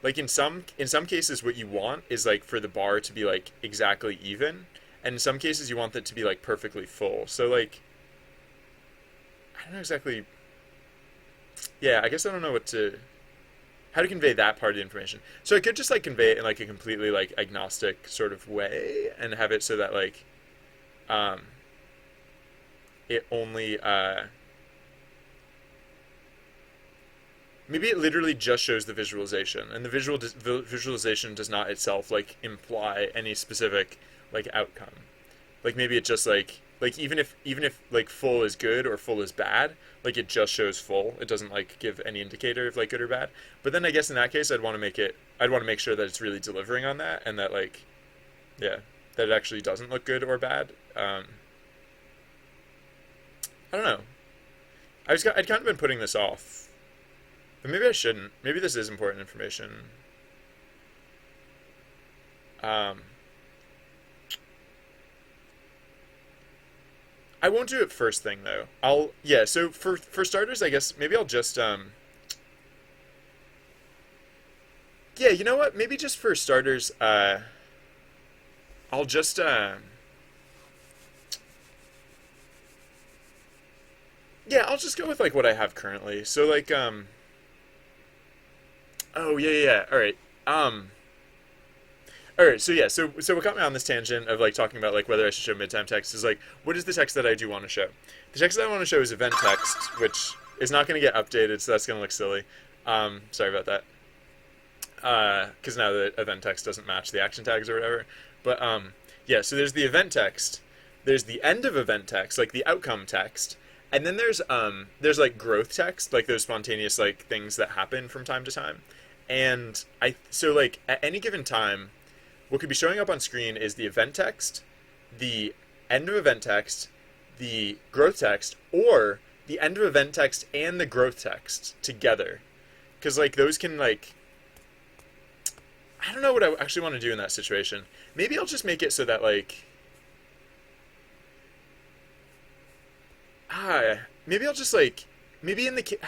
like in some cases what you want is like for the bar to be like exactly even, and in some cases you want it to be like perfectly full. So like I don't know exactly. Yeah, I guess I don't know what to how to convey that part of the information. So I could just like convey it in like a completely like agnostic sort of way and have it so that like um it only maybe it literally just shows the visualization, and the visualization does not itself like imply any specific like outcome. Like maybe it just like even if like full is good or full is bad, like it just shows full. It doesn't like give any indicator of like good or bad. But then I guess in that case I'd want to make sure that it's really delivering on that, and that like yeah, that it actually doesn't look good or bad. I don't know. I'd kind of been putting this off, but maybe I shouldn't. Maybe this is important information. Um, I won't do it first thing though. I'll yeah. So for starters, I guess maybe I'll just yeah. You know what? Maybe just for starters, I'll just yeah. I'll just go with like what I have currently. So like oh yeah yeah yeah. All right. Um all right, so yeah, so what got me on this tangent of like talking about like whether I should show midtime text is like what is the text that I do want to show? The text that I want to show is event text, which is not going to get updated, so that's going to look silly. Sorry about that, because now the event text doesn't match the action tags or whatever. But yeah, so there's the event text, there's the end of event text, like the outcome text, and then there's like growth text, like those spontaneous like things that happen from time to time. And I so like at any given time what could be showing up on screen is the event text, the end of event text, the growth text, or the end of event text and the growth text together. Because like those can like I don't know what I actually want to do in that situation. Maybe I'll just make it so that like maybe I'll just like maybe in the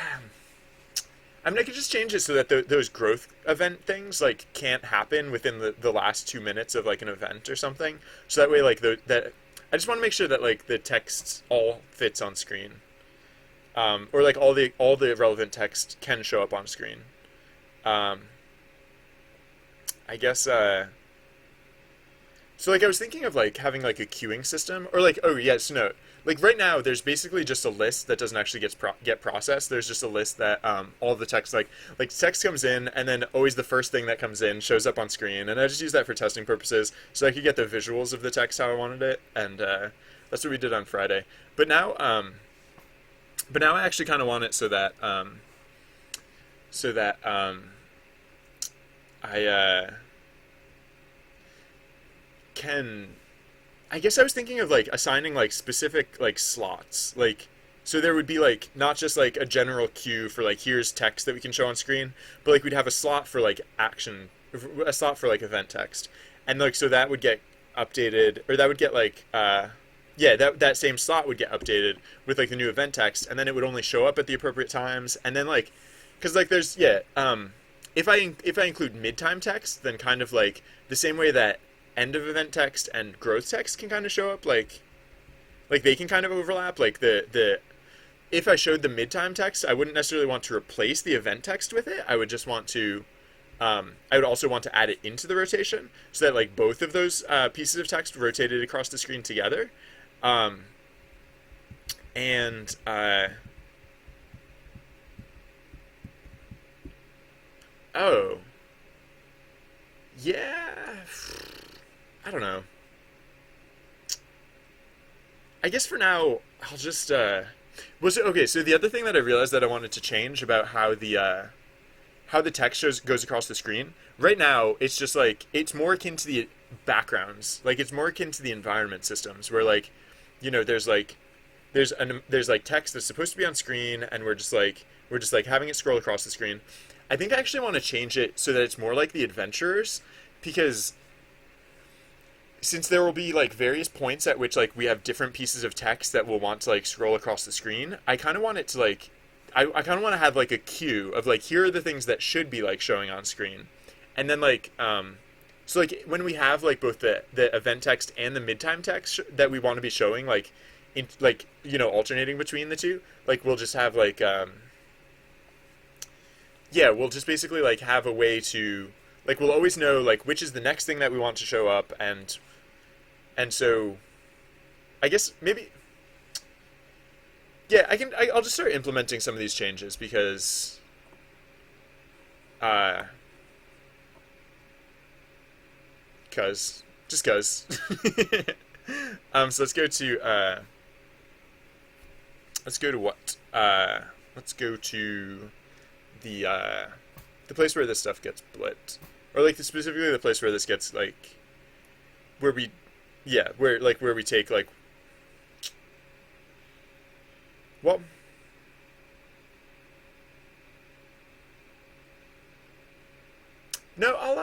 I mean, I could just change it so that those growth event things like can't happen within the last 2 minutes of like an event or something. So that way, like that, I just want to make sure that like the text all fits on screen, or like all the relevant text can show up on screen. Um, I guess so like I was thinking of like having like a queuing system or like oh yes no like right now there's basically just a list that doesn't actually get processed. There's just a list that all the text like text comes in and then always the first thing that comes in shows up on screen, and I just use that for testing purposes so I could get the visuals of the text how I wanted it, and that's what we did on Friday. But now I actually kind of want it so that I can I guess I was thinking of like assigning like specific like slots. Like so there would be like not just like a general queue for like here's text that we can show on screen, but like we'd have a slot for like a slot for like event text. And like so that would get updated or that would get like yeah, that same slot would get updated with like the new event text, and then it would only show up at the appropriate times. And then like cuz like there's yeah, if I include mid-time text, then kind of like the same way that end of event text and growth text can kind of show up like they can kind of overlap like the if I showed the mid-time text I wouldn't necessarily want to replace the event text with it. I would just want to I would also want to add it into the rotation so that like both of those pieces of text rotated across the screen together. um, and oh yeah, I don't know. I guess for now I'll just was it okay? So the other thing that I realized that I wanted to change about how the text goes across the screen. Right now, it's just like it's more akin to the backgrounds. Like it's more akin to the environment systems where like, there's like there's like text that's supposed to be on screen, and we're just like having it scroll across the screen. I think I actually want to change it so that it's more like the adventurers, because since there will be like various points at which like we have different pieces of text that we'll want to like scroll across the screen, I kind of want it to like I kind of want to have like a queue of like here are the things that should be like showing on screen, and then like so like when we have like both the event text and the midtime text that we want to be showing like in like alternating between the two, like we'll just have like yeah, we'll just basically like have a way to like we'll always know like which is the next thing that we want to show up, and so I guess maybe yeah, I'll just start implementing some of these changes because uh just cuz so let's go to what let's go to the the place where this stuff gets split, or like specifically the place where this gets like where we yeah where we take like well no I'll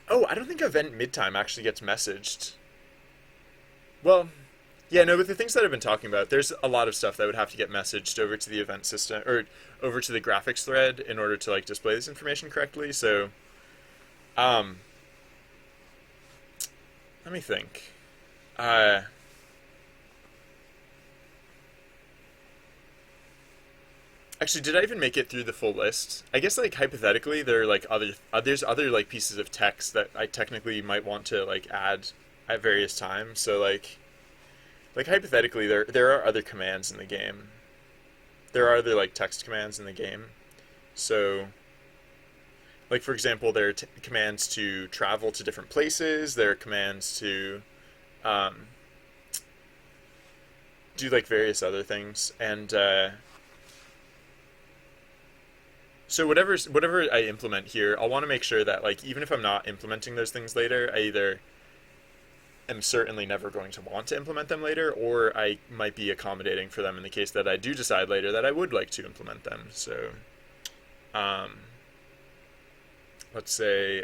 oh, I don't think event midtime actually gets messaged. Well, yeah, no, with the things that I've been talking about, there's a lot of stuff that would have to get messaged over to the event system or over to the graphics thread in order to like display this information correctly. So, um, let me think. Uh, Actually, did I even make it through the full list? I guess like hypothetically, there are like there's other like pieces of text that I technically might want to like add at various times. So like hypothetically, there are other commands in the game. There are other like text commands in the game. So like for example, there are commands to travel to different places. There are commands to um, do like various other things, and so whatever I implement here, I'll want to make sure that like even if I'm not implementing those things later, I either am certainly never going to want to implement them later, or I might be accommodating for them in the case that I do decide later that I would like to implement them. So, um, let's say,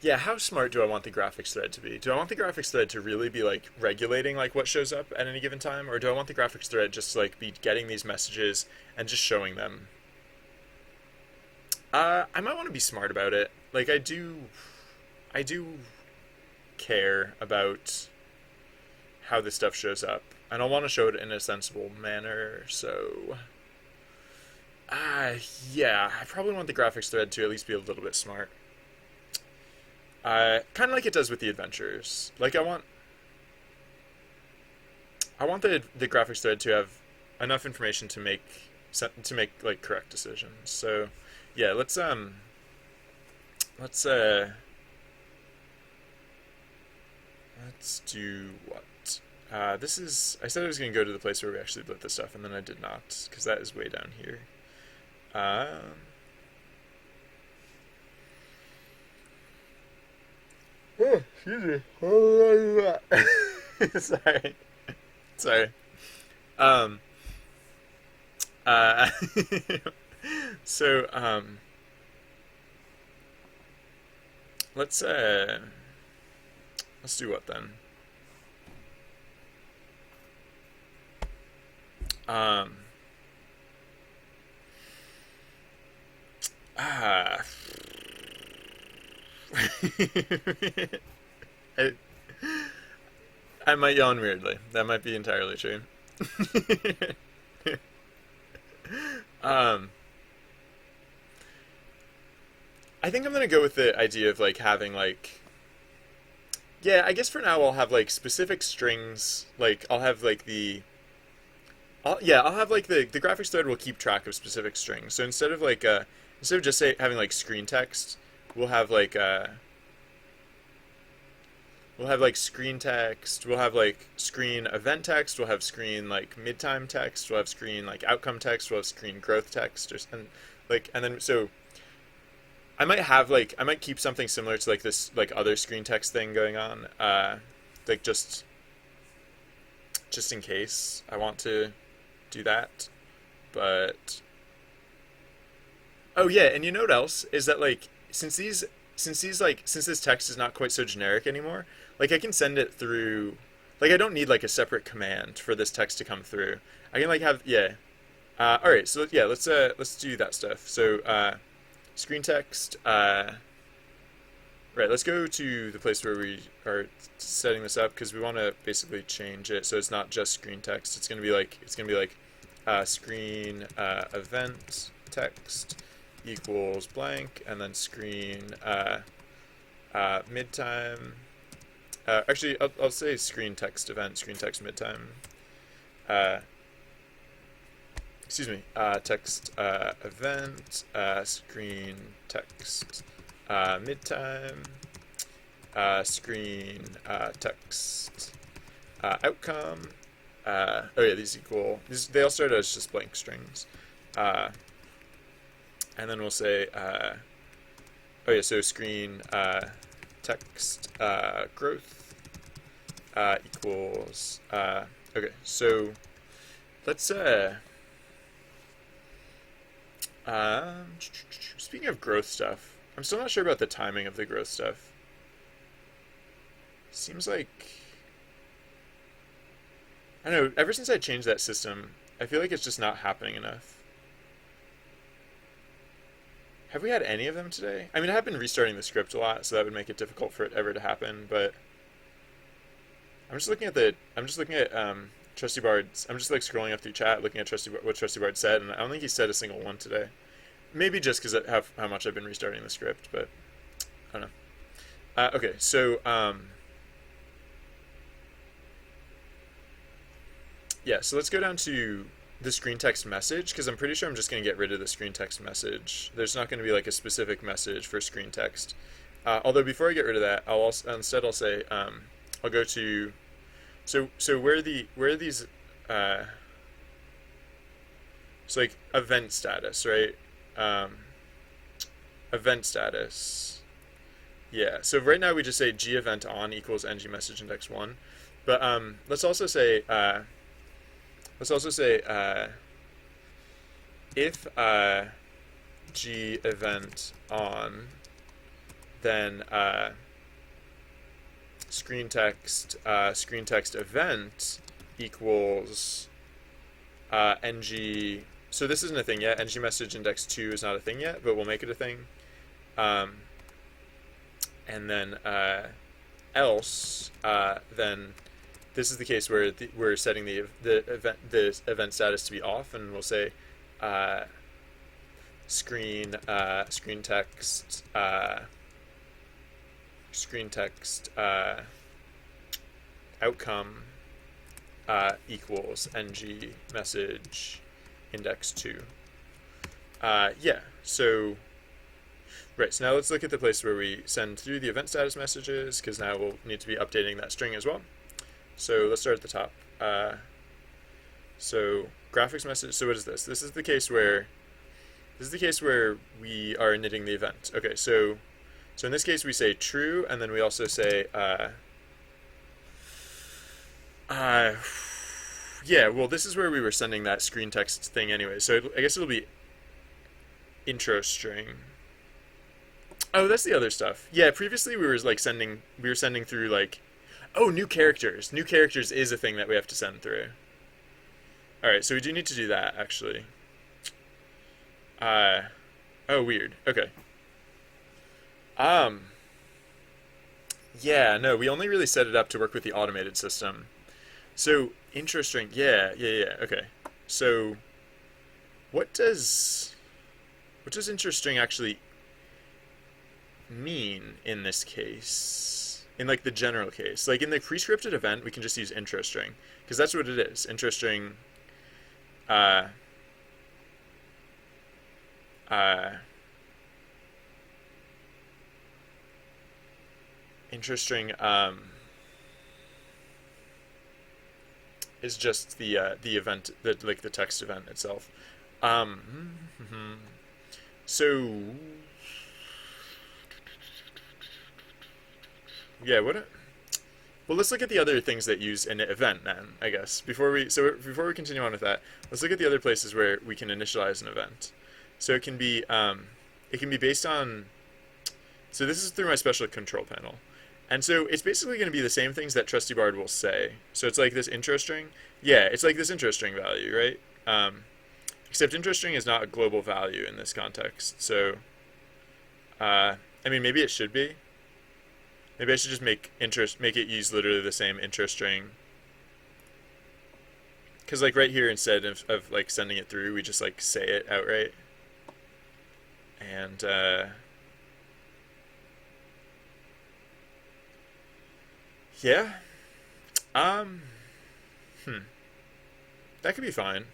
yeah, how smart do I want the graphics thread to be? Do I want the graphics thread to really be like regulating like what shows up at any given time, or do I want the graphics thread just to, like be getting these messages and just showing them? I might want to be smart about it. Like I do care about how this stuff shows up, and I want to show it in a sensible manner. So, uh, yeah, I probably want the graphics thread to at least be a little bit smart. Kind of like it does with the adventures. Like I want the graphics thread to have enough information to make like correct decisions. So, yeah, let's let's do what? This is. I said I was going to go to the place where we actually lit this stuff, and then I did not, because that is way down here. Um, oh, excuse me. Sorry. Sorry. Um, uh, so, let's, uh, let's do what then? Um, ah. I, I might yawn weirdly. That might be entirely true. um, I think I'm gonna go with the idea of like having like yeah. I guess for now I'll have like specific strings. Like I'll have like I'll have like the graphics thread will keep track of specific strings. So instead of just say having like screen text, we'll have like we'll have like screen text, we'll have like screen event text, we'll have screen like midtime text, we'll have screen like outcome text, we'll have screen growth text, and then so I might keep something similar to like this like other screen text thing going on, like just in case I want to do that. But oh yeah, and you know what else is that like since this text is not quite so generic anymore, like I can send it through like I don't need like a separate command for this text to come through. I can like have yeah. All right, so yeah, let's do that stuff. So screen text. Right, let's go to the place where we are setting this up because we want to basically change it so it's not just screen text. It's gonna be like screen event text equals blank, and then screen midtime. Actually, I'll say screen text event, screen text midtime. Uh, excuse me, text event, screen text midtime, screen text outcome. Oh yeah, these equal. They all start as just blank strings, and then we'll say. Oh yeah, so screen text growth equals. Okay, so let's speaking of growth stuff, I'm still not sure about the timing of the growth stuff. Seems like I don't know. Ever since I changed that system, I feel like it's just not happening enough. Have we had any of them today? I mean, I have been restarting the script a lot, so that would make it difficult for it ever to happen. But I'm just looking at Trusty Bard's. I'm just like scrolling up through chat, looking at what Trusty Bard said, and I don't think he said a single one today. Maybe just because of how much I've been restarting the script, but I don't know. Okay, so yeah, so let's go down to the screen text message because I'm pretty sure I'm just going to get rid of the screen text message. There's not going to be like a specific message for screen text. Although before I get rid of that, I'll say I'll go to so where are these so like event status, right? Event status. Yeah. So right now we just say g event on equals ng message index one, but let's also say if g event on, then screen text event equals ng. So this isn't a thing yet. Ng message index 2 is not a thing yet, but we'll make it a thing. And then else, then this is the case where we're setting the event status to be off, and we'll say screen text outcome equals ng message index 2. Yeah, so right, so now let's look at the place where we send through the event status messages, because now we'll need to be updating that string as well. So let's start at the top. So graphics message. So what is this? This is the case where we are initting the event. Okay, so in this case we say true, and then we also say yeah. Well, this is where we were sending that screen text thing anyway. So I guess it'll be intro string. Oh, that's the other stuff. Yeah, previously we were sending through like, oh, new characters. New characters is a thing that we have to send through. All right, so we do need to do that actually. Oh, weird. Okay. Yeah, no, we only really set it up to work with the automated system. So intro string. Yeah. Okay. So what does intro string actually mean in this case? In like the general case, like in the pre-scripted event, we can just use intro string because that's what it is. Intro string. Intro string is just the event, like the text event itself. So yeah, well, let's look at the other things that use an event then, I guess. Before we continue on with that, let's look at the other places where we can initialize an event. So it can be based on. So this is through my special control panel. And so it's basically going to be the same things that Trusty Bard will say. So it's like this intro string. Yeah, it's like this intro string value, right? Except intro string is not a global value in this context. So, I mean, maybe it should be. Maybe I should just make it use literally the same intro string. Because like right here, instead of like sending it through, we just like say it outright. And yeah, um, that could be fine.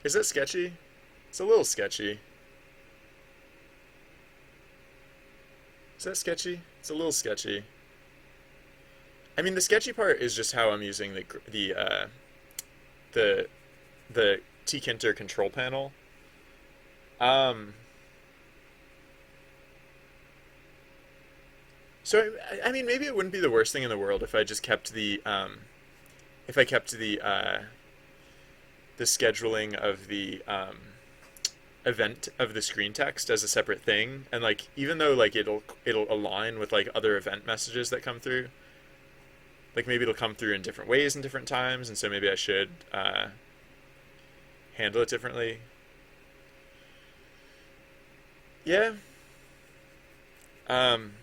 Is that sketchy? It's a little sketchy. Is that sketchy? It's a little sketchy. I mean, the sketchy part is just how I'm using the the tkinter control panel. Um, so I mean, maybe it wouldn't be the worst thing in the world if I just kept if I kept the scheduling of the event of the screen text as a separate thing, and like even though like it'll align with like other event messages that come through, like maybe it'll come through in different ways in different times, and so maybe I should handle it differently. Yeah. Um,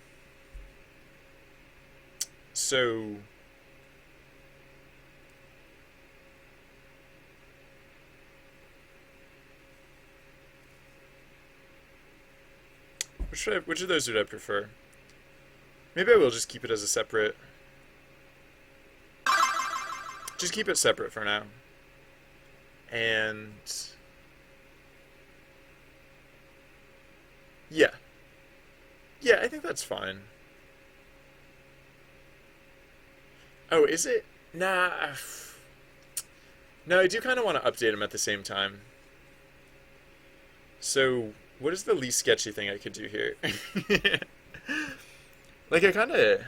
so which of those would I prefer? Maybe I will just keep it as a separate. Just keep it separate for now. And yeah, yeah, I think that's fine. Oh, is it? Nah. No, I do kind of want to update them at the same time. So, what is the least sketchy thing I could do here? Like, I kind of.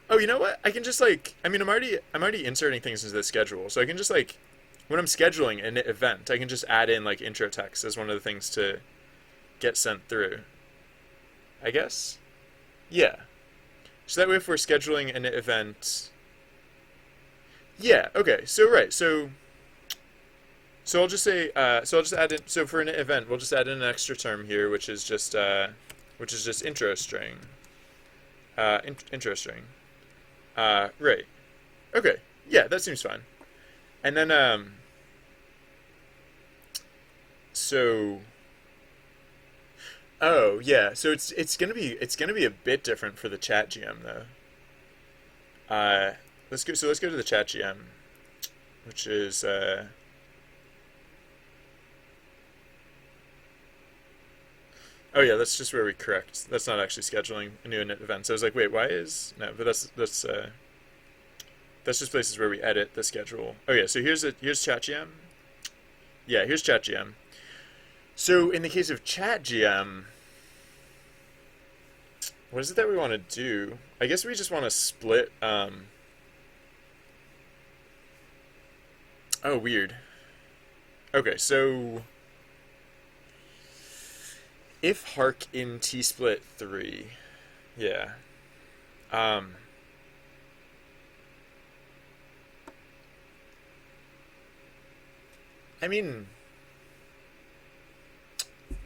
Oh, you know what? I can just like. I mean, I'm already inserting things into the schedule, so I can just like, when I'm scheduling an event, I can just add in like intro text as one of the things to get sent through. I guess. Yeah. So that way, if we're scheduling an event. Yeah. Okay. So right. So I'll just say. So I'll just add in. So for an event, we'll just add in an extra term here, which is just intro string. Intro string. Right. Okay. Yeah, that seems fine. And then so oh yeah, so it's gonna be a bit different for the chat GM though. Uh, let's go to the chat GM, which is oh yeah, that's just where we correct. That's not actually scheduling a new init event. So I was like, wait, why is no? But that's just places where we edit the schedule. Oh yeah, so here's ChatGM. Yeah, here's ChatGM. So in the case of ChatGM, what is it that we want to do? I guess we just want to split. Oh, weird. Okay, so if hark in T split 3, yeah. Um, I mean,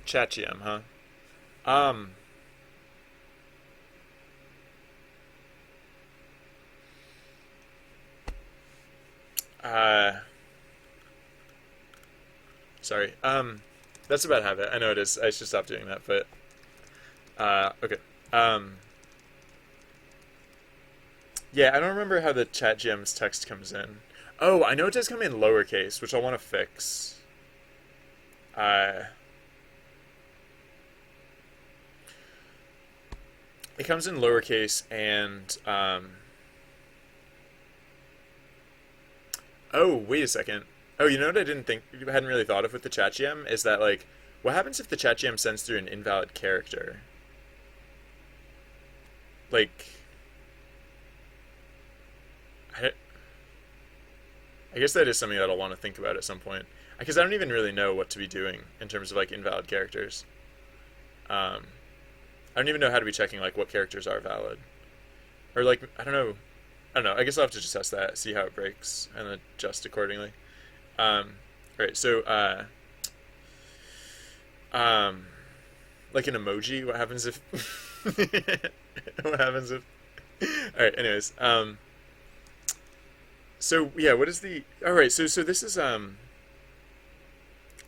ChatGM, huh? Um, uh, sorry. That's a bad habit. I know it is. I should stop doing that, but, okay. Um, yeah, I don't remember how the ChatGM's text comes in. Oh, I know it does come in lowercase, which I want to fix. Uh, it comes in lowercase and, oh, wait a second. Oh, you know what I hadn't really thought of with the ChatGM is that like, what happens if the ChatGM sends through an invalid character? Like, I, I guess that is something that I'll want to think about at some point. Because I don't even really know what to be doing in terms of like invalid characters. Um, I don't even know how to be checking like what characters are valid, or like I don't know. I don't know. I guess I'll have to just test that, see how it breaks, and adjust accordingly. All right, so um, like an emoji. What happens if? What happens if? All right. Anyways, so yeah, what is the? All right, so this is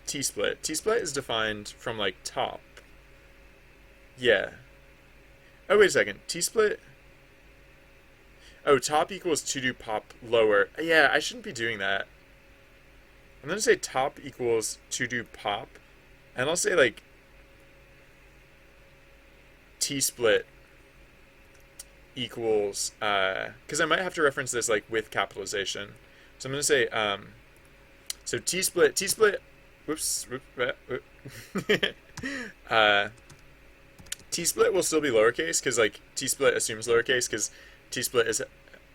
T-split. T-split is defined from like top. Yeah. Oh wait a second. T-split. Oh, top equals to do pop lower. Yeah, I shouldn't be doing that. I'm gonna say top equals to do pop, and I'll say like T-split equals because I might have to reference this like with capitalization. So I'm gonna say so T-split whoops uh T-split will still be lowercase because like T-split assumes lowercase because T-split is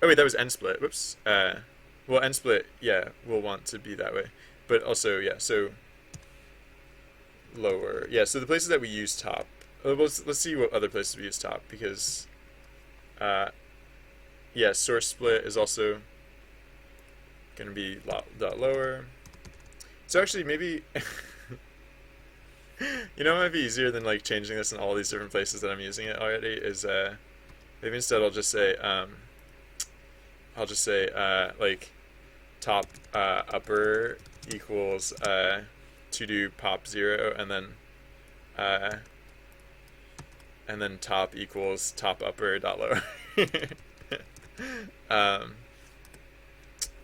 oh wait, that was N-split. Whoops. Well, N-split, yeah, will want to be that way, but also yeah, so lower. Yeah, so the places that we use top. Let's see what other places we use top because uh yeah, source split is also going to be dot lower. So actually, maybe you know, it might be easier than like changing this in all these different places that I'm using it already. Is maybe instead I'll just say like top upper equals to do pop 0, uh, and then top equals top upper dot lower. um,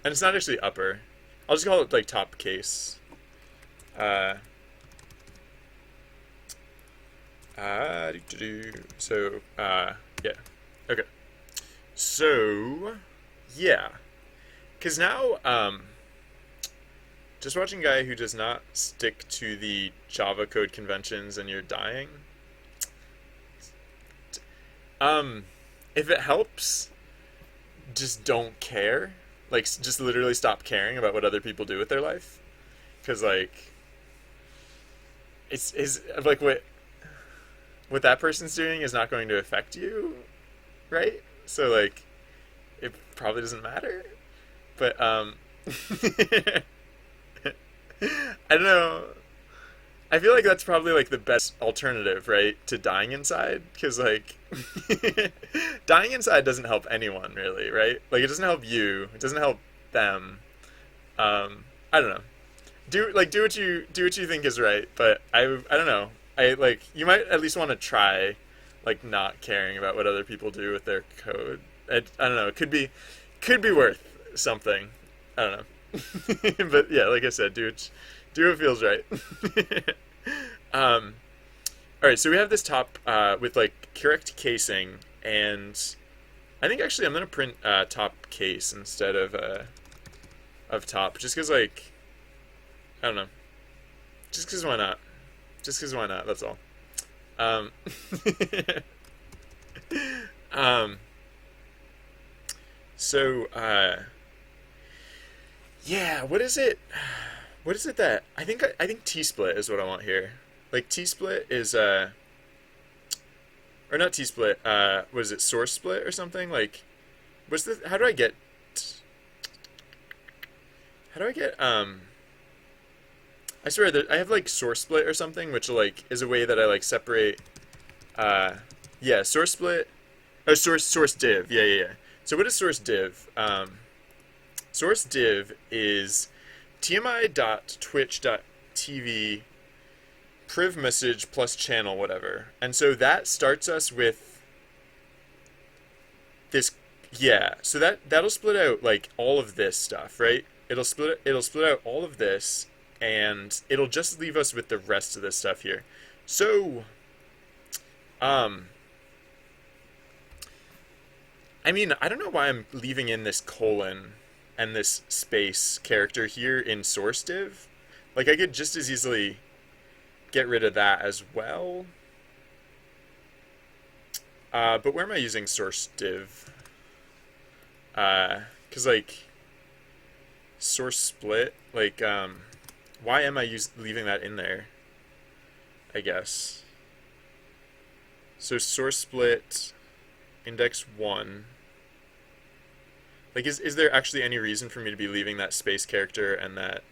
and it's not actually upper. I'll just call it like top case. So yeah, okay. So yeah, because now just watching a guy who does not stick to the Java code conventions and you're dying. If it helps, just don't care. Like, just literally stop caring about what other people do with their life. Because, like, it's like what that person's doing is not going to affect you, right? So, like, it probably doesn't matter. But, I don't know. I feel like that's probably like the best alternative, right, to dying inside, because like dying inside doesn't help anyone really, right? Like it doesn't help you, it doesn't help them. I don't know. Do what you think is right, but I don't know. I like you might at least want to try, like not caring about what other people do with their code. I don't know. It could be worth something. I don't know. But yeah, like I said, do what feels right. um, all right, so we have this top with like correct casing, and I think actually I'm gonna print top case instead of top, just because like I don't know, just because why not? Just because why not? That's all. Um, um, so yeah, what is it? What is it that I think T split is what I want here. Like T split is or not T split, was it source split or something? Like what's the how do I get I swear that I have like source split or something, which like is a way that I like separate yeah, source split oh source div. Yeah. So what is source div? Source div is tmi.twitch.tv priv message plus channel whatever, and so that starts us with this. Yeah, so that'll split out like all of this stuff, right? It'll split out all of this, and it'll just leave us with the rest of this stuff here. So I mean, I don't know why I'm leaving in this colon and this space character here in source div. Like I could just as easily get rid of that as well. But where am I using source div? Cause like source split, like why am I leaving that in there? I guess. So source split index 1. Like, is there actually any reason for me to be leaving that space character and that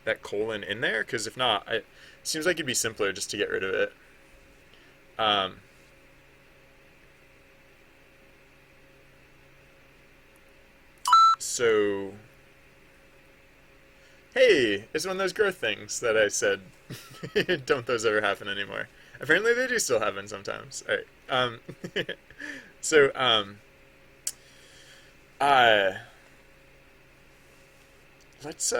that colon in there? Because if not, it seems like it'd be simpler just to get rid of it. Um, so, hey, it's one of those growth things that I said. Don't those ever happen anymore? Apparently, they do still happen sometimes. All right. So, uh, let's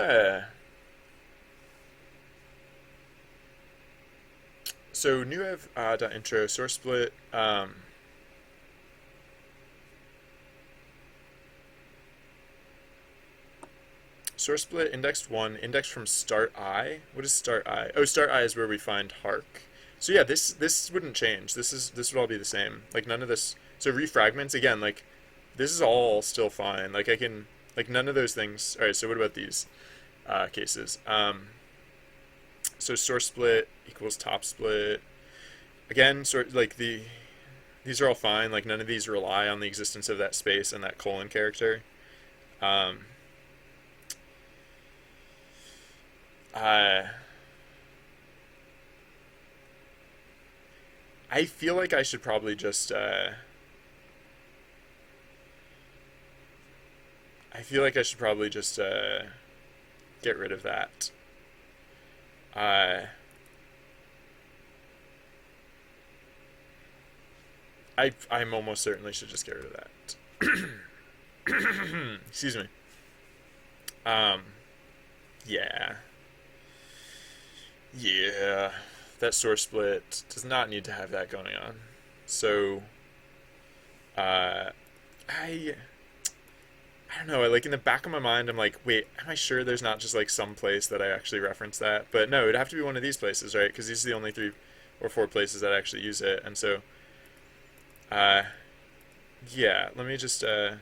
so new ev dot intro source split. Source split indexed 1, index from start I. What is start I? Oh, start I is where we find Hark. So yeah, this wouldn't change. This would all be the same. Like none of this. So refragments again. Like this is all still fine. Like I can like none of those things. All right. So what about these cases? So source split equals top split. Again, sort like these are all fine. Like none of these rely on the existence of that space and that colon character. Um, Uh, I feel like I should probably just. I feel like I should probably just get rid of that. Uh, I'm almost certainly should just get rid of that. Excuse me. Um, yeah, yeah. That source split does not need to have that going on. So, uh, I I don't know. Like in the back of my mind, I'm like, wait, am I sure there's not just like some place that I actually reference that? But no, it'd have to be one of these places, right? Because these are the only 3 or 4 places that actually use it. And so, uh, yeah, let me just, all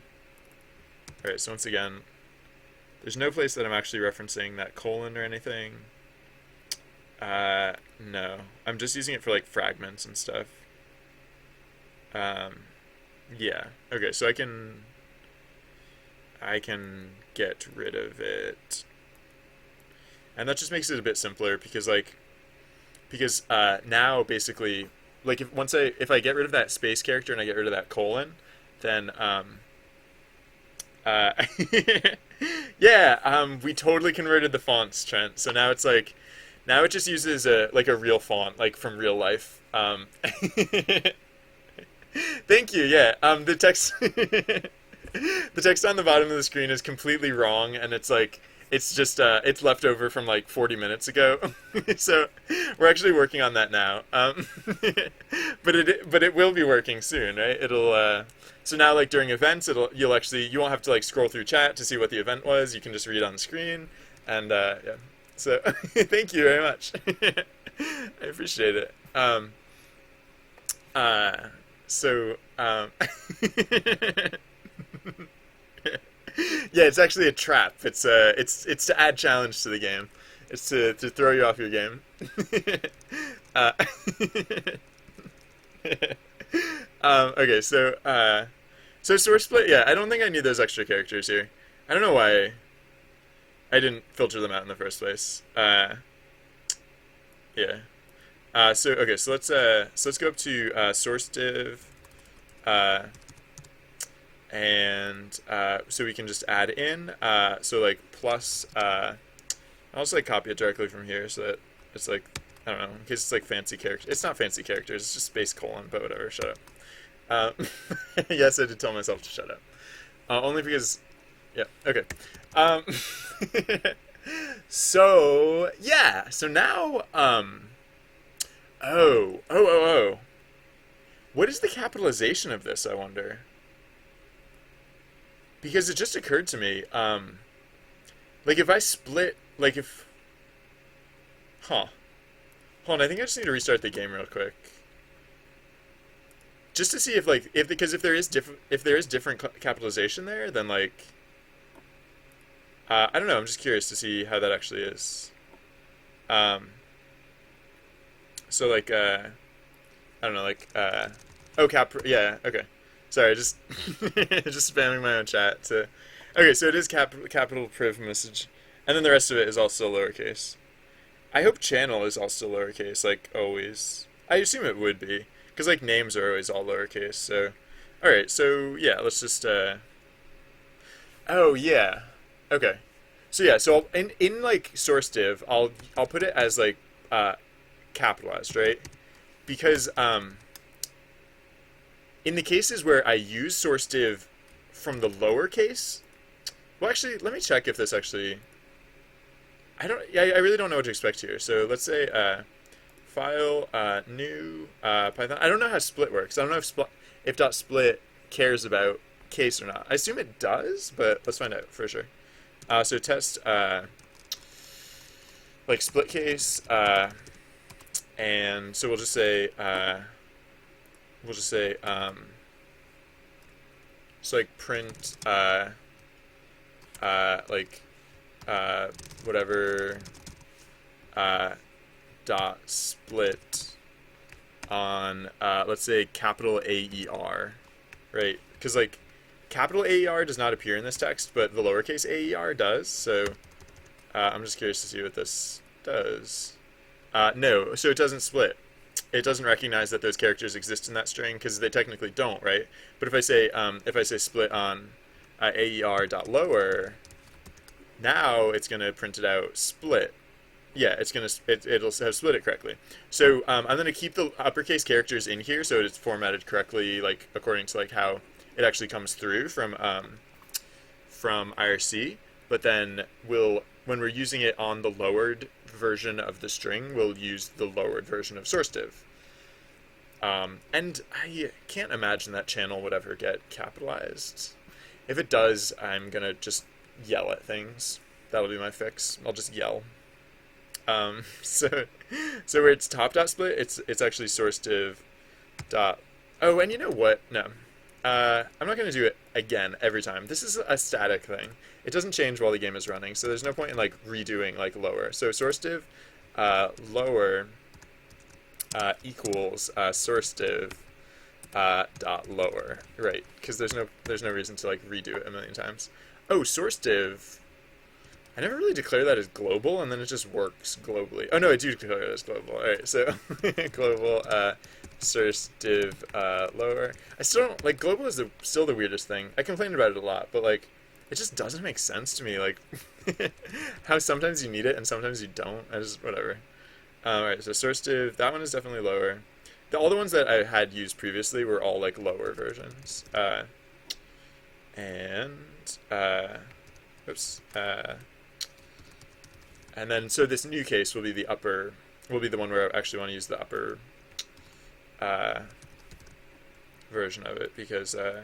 right. So once again, there's no place that I'm actually referencing that colon or anything. No, I'm just using it for like fragments and stuff. Um, yeah. Okay, so I can get rid of it. And that just makes it a bit simpler because now basically like if I get rid of that space character and I get rid of that colon, then uh yeah, we totally converted the fonts, Trent. So now it's like now it just uses a real font like from real life. Thank you. Yeah. The text the text on the bottom of the screen is completely wrong, and it's like it's just it's left over from like 40 minutes ago. So we're actually working on that now. But it will be working soon, right? It'll so now like during events you won't have to like scroll through chat to see what the event was. You can just read on the screen, and yeah. So thank you very much. I appreciate it. Uh, so yeah, it's actually a trap. It's to add challenge to the game. It's to throw you off your game. uh, okay, so source split. Yeah, I don't think I need those extra characters here. I don't know why I didn't filter them out in the first place. Yeah. So okay, so let's go up to source div, uh, and so we can just add in so like plus I'll just like copy it directly from here so that it's like I don't know in case it's like fancy character. It's not fancy characters. It's just space colon. But whatever. Shut up. Yes, I did tell myself to shut up. Only because yeah. Okay. Um, so yeah. So now oh. What is the capitalization of this? I wonder. Because it just occurred to me, like if I split, like if, huh, hold on, I think I just need to restart the game real quick, just to see if like because if there is different capitalization there, then like, I don't know, I'm just curious to see how that actually is. Um, so like, I don't know, like, oh yeah, okay. Sorry, just just spamming my own chat. Okay, so it is capital priv message. And then the rest of it is all still lowercase. I hope channel is all still lowercase, like always. I assume it would be, because like names are always all lowercase. So, all right. So yeah, let's just. Oh yeah. Okay. So yeah. So in like source div, I'll put it as like capitalized, right? Because in the cases where I use source div from the lowercase, well, actually, let me check if this actually. I don't. Yeah, I really don't know what to expect here. So let's say file new Python. I don't know how split works. I don't know if dot split cares about case or not. I assume it does, but let's find out for sure. So test like split case, and so we'll just say so like print like whatever dot split on let's say capital AER, right? Because like capital AER does not appear in this text, but the lowercase AER does. So I'm just curious to see what this does. No, so it doesn't split. It doesn't recognize that those characters exist in that string because they technically don't, right? But if I say split on AER dot lower, now it's gonna print it out split. Yeah, it'll have split it correctly. So I'm gonna keep the uppercase characters in here so it's formatted correctly, like according to like how it actually comes through from IRC. But then when we're using it on the lowered version of the string, we'll use the lowered version of source div. And I can't imagine that channel would ever get capitalized. If it does, I'm gonna just yell at things. That'll be my fix. I'll just yell. So where it's top dot split, it's actually source div dot. Oh, and you know what? No, I'm not gonna do it again every time. This is a static thing. It doesn't change while the game is running, so there's no point in like redoing like lower. So source div lower equals source div dot lower, right? Because there's no reason to like redo it a million times. Oh, source div. I never really declare that as global, and then it just works globally. Oh no, I do declare it as global. All right, so global source div lower. I still don't like global is still the weirdest thing. I complained about it a lot, but like it just doesn't make sense to me. Like how sometimes you need it and sometimes you don't. I just whatever. All right, so source div, that one is definitely lower. All the ones that I had used previously were all like lower versions. Oops. And then, so this new case will be the one where I actually want to use the upper version of it, because, I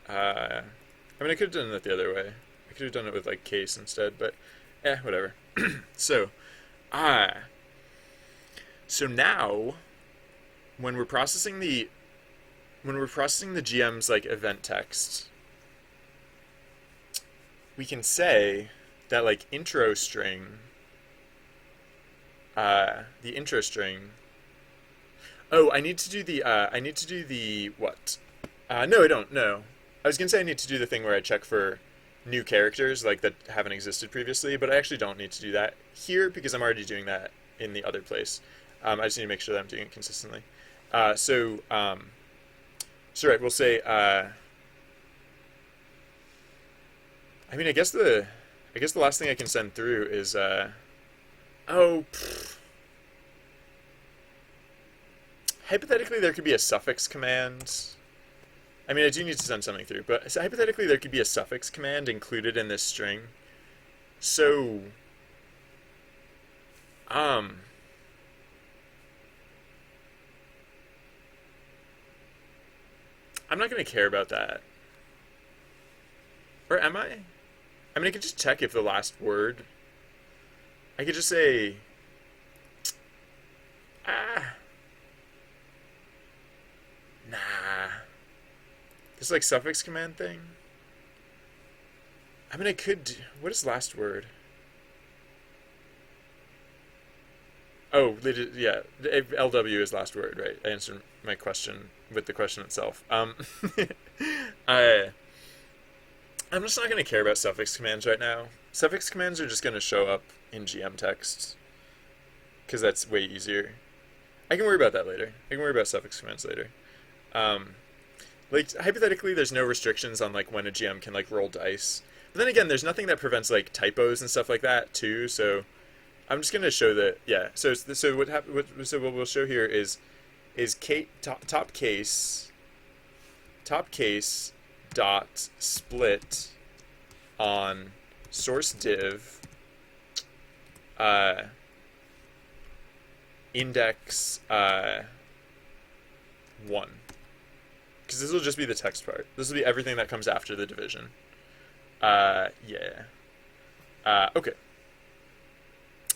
mean, I could have done it the other way. I could have done it with, like, case instead, but, whatever. So now, when we're processing the GM's, like, event text, we can say that like intro string, the intro string. Oh, I need to do the what? No, I don't. No, I was gonna say I need to do the thing where I check for new characters like that haven't existed previously, but I actually don't need to do that here because I'm already doing that in the other place. I just need to make sure that I'm doing it consistently. So right, we'll say. I mean, I guess the last thing I can send through is hypothetically there could be a suffix command. I mean, I do need to send something through, but hypothetically there could be a suffix command included in this string. So I'm not going to care about that. Or am I? I mean, I could just check if the last word. I could just say. Nah. This like suffix command thing. I mean, I could. What is last word? Oh, yeah. LW is last word, right? I answered my question with the question itself. I'm just not going to care about suffix commands right now. suffix commands are just going to show up in GM text because that's way easier. I can worry about that later. I can worry about suffix commands later. Like, hypothetically, there's no restrictions on, like, when a GM can, like, roll dice. But then again, there's nothing that prevents, like, typos and stuff like that, too, so I'm just going to show that, yeah. So what we'll show here is top case dot split on source div index 1. Because this will just be the text part. This will be everything that comes after the division. Yeah. Okay.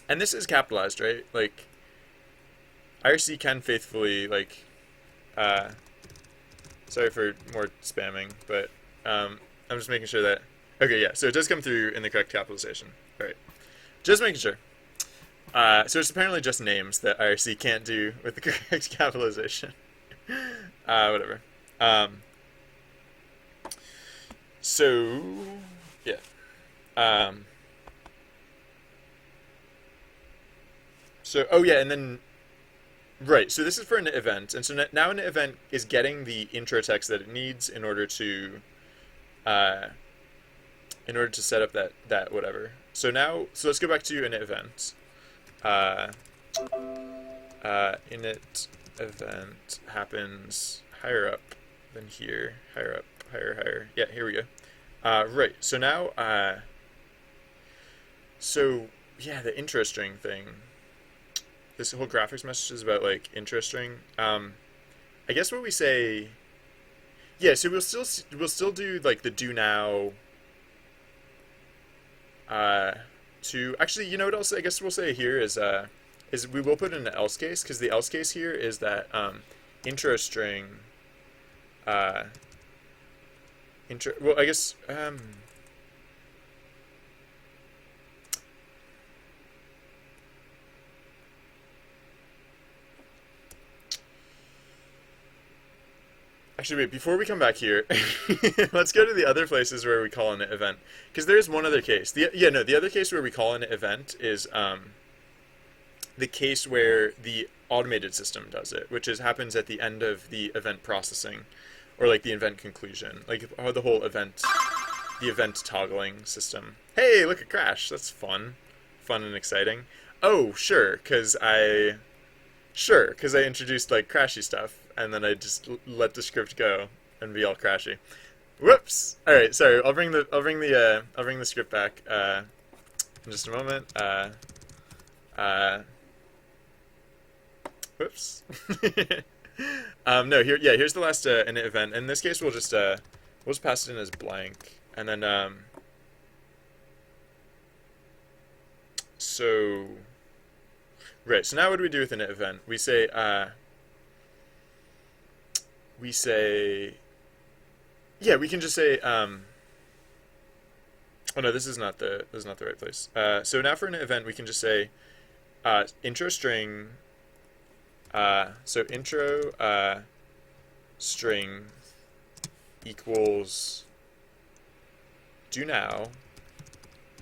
And this is capitalized, right? Like, IRC can faithfully, like, sorry for more spamming, but I'm just making sure that, okay, yeah, so it does come through in the correct capitalization. All right. Just making sure. So it's apparently just names that IRC can't do with the correct capitalization. Whatever. So, yeah. So, oh yeah, and then, right, so this is for an event, and so now an event is getting the intro text that it needs in order to set up that whatever. So now, so let's go back to an event. Init event happens higher up than here, higher up, higher. Yeah, here we go. Right, so now, so yeah, the intro string thing. This whole graphics message is about, like, intro string. I guess what we say, yeah, so we'll still do, like, the do now, to, actually, you know what else I guess we'll say here is we will put in an else case, because the else case here is that, intro string, well, I guess, actually, wait, before we come back here, let's go to the other places where we call an event. Because there's one other case. The other case where we call an event is the case where the automated system does it, which happens at the end of the event processing, or, like, the event conclusion. Like, the whole event, the event toggling system. Hey, look at Crash. That's fun. Fun and exciting. Oh, sure, because I introduced, like, crashy stuff. And then I just let the script go and be all crashy. Whoops. All right, sorry. I'll bring the script back in just a moment. Whoops. No, here's the last init event. In this case, we'll just pass it in as blank, and then so right. So now what do we do with init event? We say yeah, we can just say, oh no, this is not the right place. So now for an event, we can just say, intro string, so intro, string equals do now,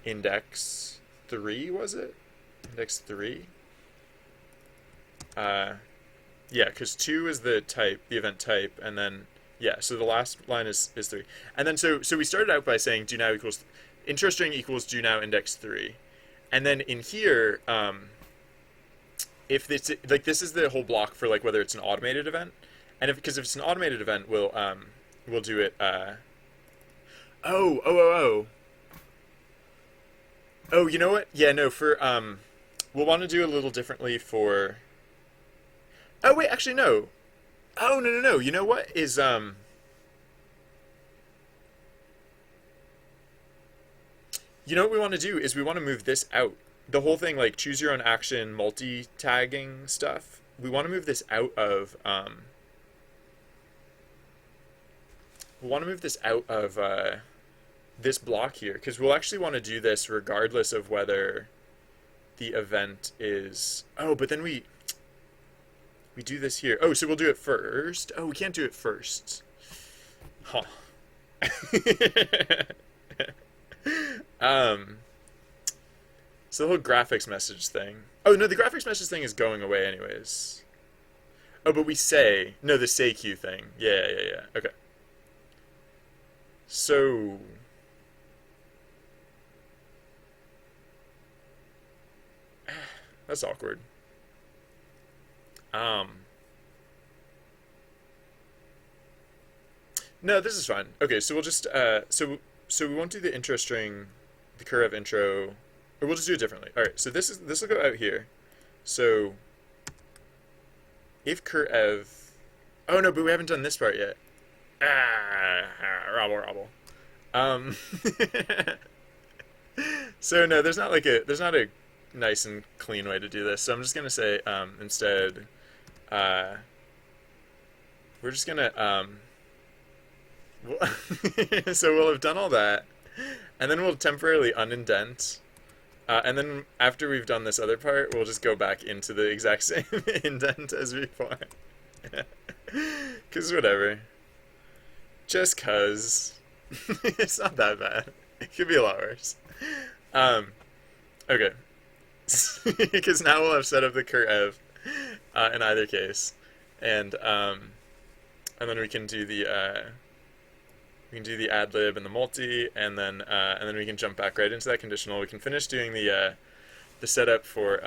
index 3, was it? Index 3? Yeah, because 2 is the type, the event type, and then, yeah, so the last line is 3. And then, so we started out by saying do now equals, intro string equals do now index 3. And then in here, if this, like, this is the whole block for, like, whether it's an automated event. And because if it's an automated event, we'll do it, oh, you know what? Yeah, no, for, we'll want to do a little differently for, oh, wait, actually, no. Oh, no. You know what is, you know what we want to do is we want to move this out. The whole thing, like, choose your own action, multi-tagging stuff. We want to move this out of, this block here, because we'll actually want to do this regardless of whether the event is, oh, but then we do this here. Oh, so we'll do it first. Oh, we can't do it first. Huh. So the whole graphics message thing. Oh no, the graphics message thing is going away anyways. Oh, but we say no, the say queue thing. Yeah, yeah, yeah. Okay. So that's awkward. Um, no, this is fine. Okay, so we'll just so we won't do the intro string, the cur_ev intro, or we'll just do it differently. All right, so this will go out here. So if cur_ev, oh no, but we haven't done this part yet. Robble. Um, so no, there's not a nice and clean way to do this. So I'm just gonna say instead, uh, we're just gonna so we'll have done all that, and then we'll temporarily unindent, and then after we've done this other part, we'll just go back into the exact same indent as before. Cause whatever. Just cause. It's not that bad. It could be a lot worse. Okay. Because now we'll have set up the cur_ev in either case, and then we can do the ad lib and the multi, and then we can jump back right into that conditional. We can finish doing the setup for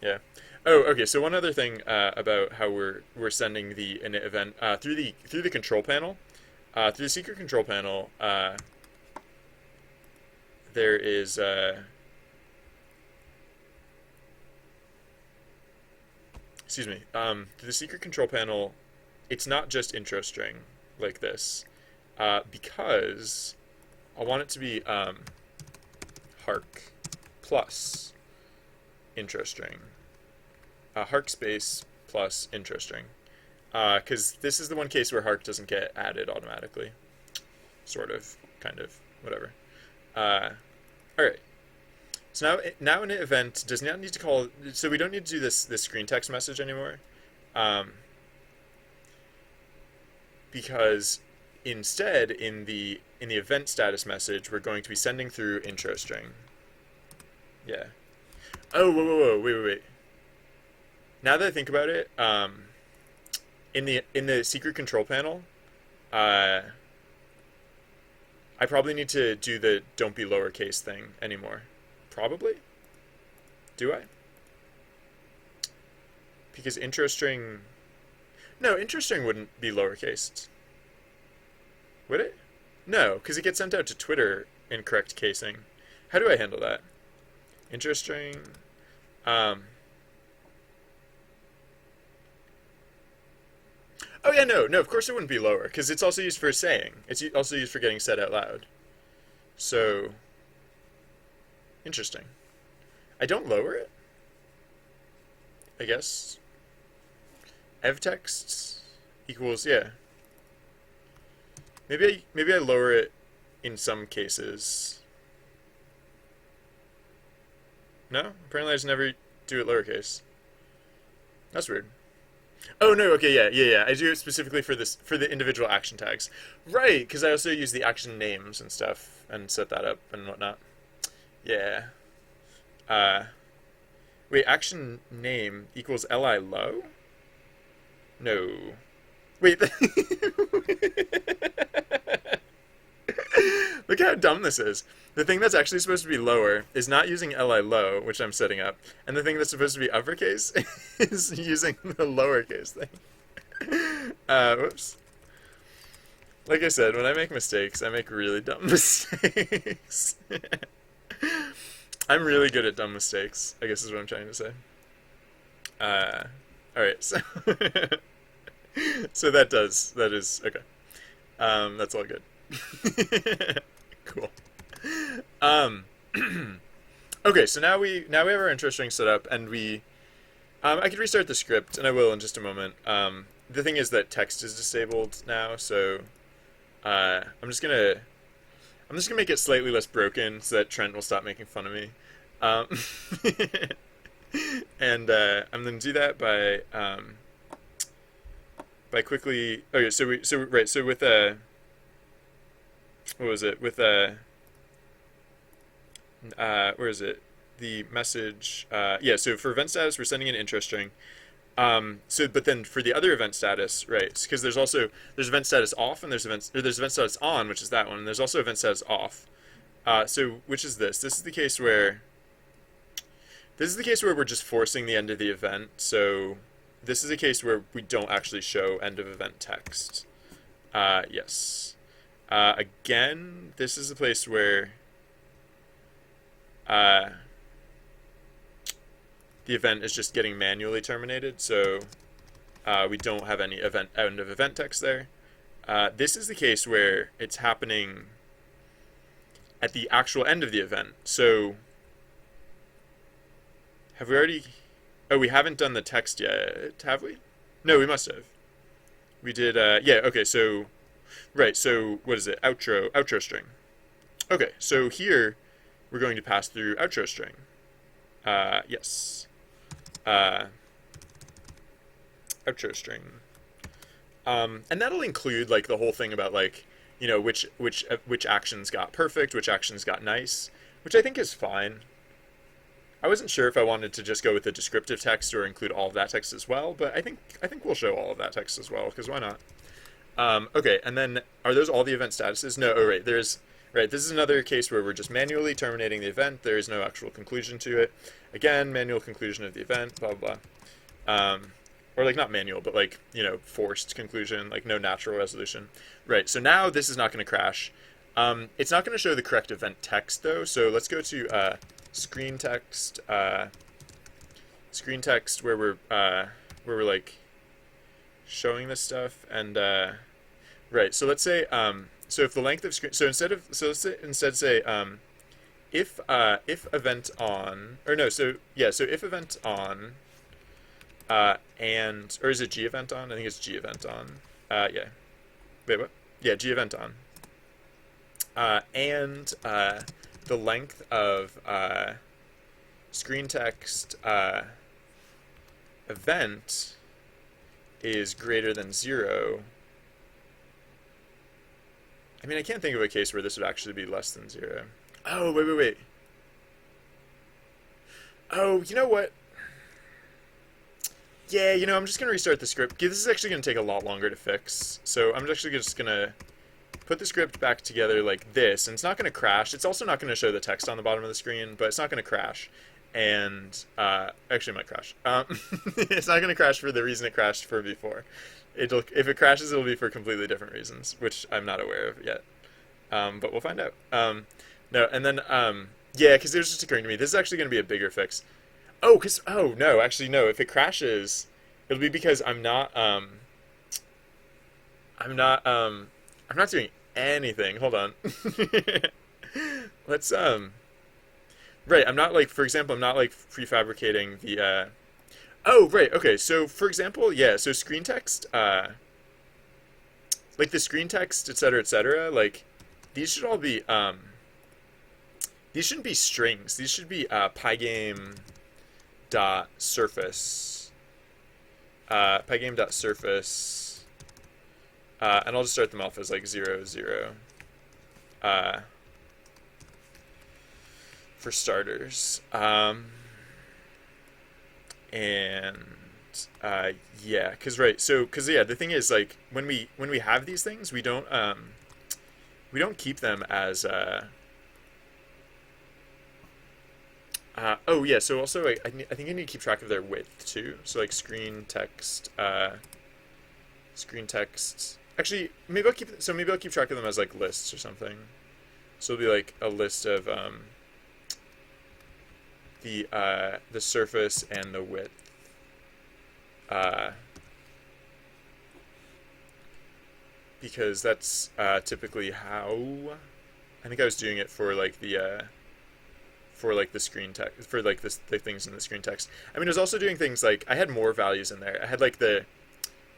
yeah. Oh, okay. So one other thing about how we're sending the init event through the control panel, through the secret control panel. There is excuse me. Through the secret control panel, it's not just intro string like this, because I want it to be hark plus intro string, hark space plus intro string, because this is the one case where hark doesn't get added automatically, sort of, kind of, whatever. All right. So now an event does not need to call. So we don't need to do this screen text message anymore, because instead in the event status message we're going to be sending through intro string. Yeah. Oh, whoa, wait. Now that I think about it, in the secret control panel, I probably need to do the don't be lowercase thing anymore. Probably? Do I? Because intro string... No, intro string wouldn't be lowercased. Would it? No, because it gets sent out to Twitter in correct casing. How do I handle that? Intro string... Oh yeah, no, of course it wouldn't be lower, because it's also used for saying. It's also used for getting said out loud. So... Interesting. I don't lower it, I guess. Evtext equals, yeah. Maybe I lower it in some cases. No? Apparently I just never do it lowercase. That's weird. Oh no, okay, yeah. I do it specifically for the individual action tags. Right, because I also use the action names and stuff and set that up and whatnot. Yeah. Wait, action name equals li low? No. Wait. Look how dumb this is. The thing that's actually supposed to be lower is not using li low, which I'm setting up, and the thing that's supposed to be uppercase is using the lowercase thing. Whoops. Like I said, when I make mistakes, I make really dumb mistakes. I'm really good at dumb mistakes, I guess is what I'm trying to say. Alright, so so that is okay. That's all good. Cool. Okay, so now we have our intro string set up, and I could restart the script, and I will in just a moment. The thing is that text is disabled now, so I'm just gonna make it slightly less broken so that Trent will stop making fun of me. And I'm gonna do that by quickly. Okay, so with what was it with where is it? The message. Yeah. So for event status, we're sending an intro string. So, but then for the other event status, right? Because there's event status off and there's event status on, which is that one. And there's also event status off. So which is this? This is the case where we're just forcing the end of the event. So this is a case where we don't actually show end of event text. Yes. Again, this is a place where the event is just getting manually terminated, so we don't have any end of event text there. This is the case where it's happening at the actual end of the event. So have we already... Oh, we haven't done the text yet, have we? No, we must have. We did, yeah, okay, so... Right, so what is it? Outro string. Okay, so here we're going to pass through outro string. Yes. Outro string. And that'll include like the whole thing about like, you know, which actions got perfect, which actions got nice, which I think is fine. I wasn't sure if I wanted to just go with the descriptive text or include all of that text as well, but I think we'll show all of that text as well, because why not? Okay, and then are those all the event statuses? No, oh right, this is another case where we're just manually terminating the event. There is no actual conclusion to it. Again, manual conclusion of the event, blah, blah, blah. Or like not manual, but like, you know, forced conclusion, like no natural resolution. Right, so now this is not going to crash. It's not going to show the correct event text though, so let's go to screen text where we're like showing this stuff, and right, so let's say so if the length of screen, so instead say if event on, or no, so yeah, so if event on and, or is it G event on? I think it's G event on. Yeah. Wait, what? Yeah, G event on. And the length of screen text event is greater than 0. I mean, I can't think of a case where this would actually be less than 0. Oh, wait. Oh, you know what? Yeah, you know, I'm just going to restart the script. This is actually going to take a lot longer to fix. So I'm actually just going to put the script back together like this. And it's not going to crash. It's also not going to show the text on the bottom of the screen, but it's not going to crash. And actually it might crash. It's not going to crash for the reason it crashed for before. If it crashes, it'll be for completely different reasons, which I'm not aware of yet. But we'll find out. No, and then, yeah, because it was just occurring to me, this is actually going to be a bigger fix. Oh, no, actually, no. If it crashes, it'll be because I'm not doing anything. Hold on. Let's, right, I'm not, like, for example, I'm not, like, prefabricating the, oh, right, okay, so, for example, yeah, so screen text, like, the screen text, etc., like, these should all be, these shouldn't be strings. These should be, pygame.surface, pygame.surface, and I'll just start them off as, like, 0, 0, for starters. And yeah, because yeah, the thing is, like, when we have these things, we don't keep them as oh yeah, so also I think I need to keep track of their width too. So like screen text. Actually, maybe I'll keep track of them as like lists or something. So it'll be like a list of the surface and the width. Because that's typically how I think I was doing it for like the screen text, for like the things in the screen text. I mean, I was also doing things like I had more values in there. I had like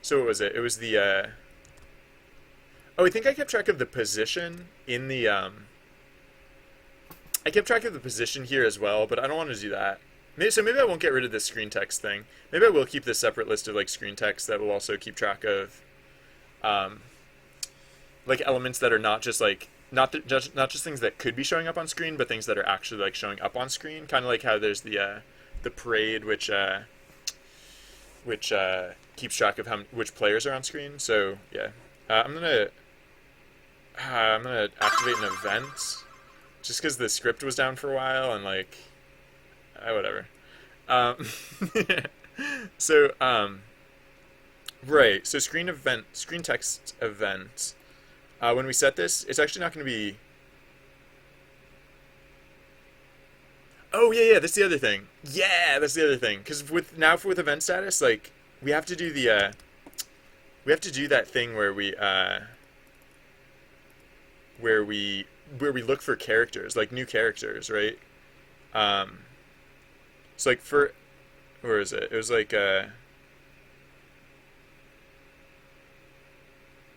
so what was it? It was the oh, I think I kept track of the position in the I kept track of the position here as well, but I don't want to do that. Maybe I won't get rid of this screen text thing. Maybe I will keep this separate list of like screen text that will also keep track of like elements that are not not just things that could be showing up on screen, but things that are actually like showing up on screen. Kind of like how there's the parade, which keeps track of which players are on screen. So yeah, I'm gonna activate an event just because the script was down for a while and like whatever. Um, so right, so screen text event. When we set this, it's actually not going to be. Oh yeah, that's the other thing. Yeah, that's the other thing. Because with event status, like we have to do we have to do that thing where we look for characters, like new characters, right? Um, so like for where is it? It was like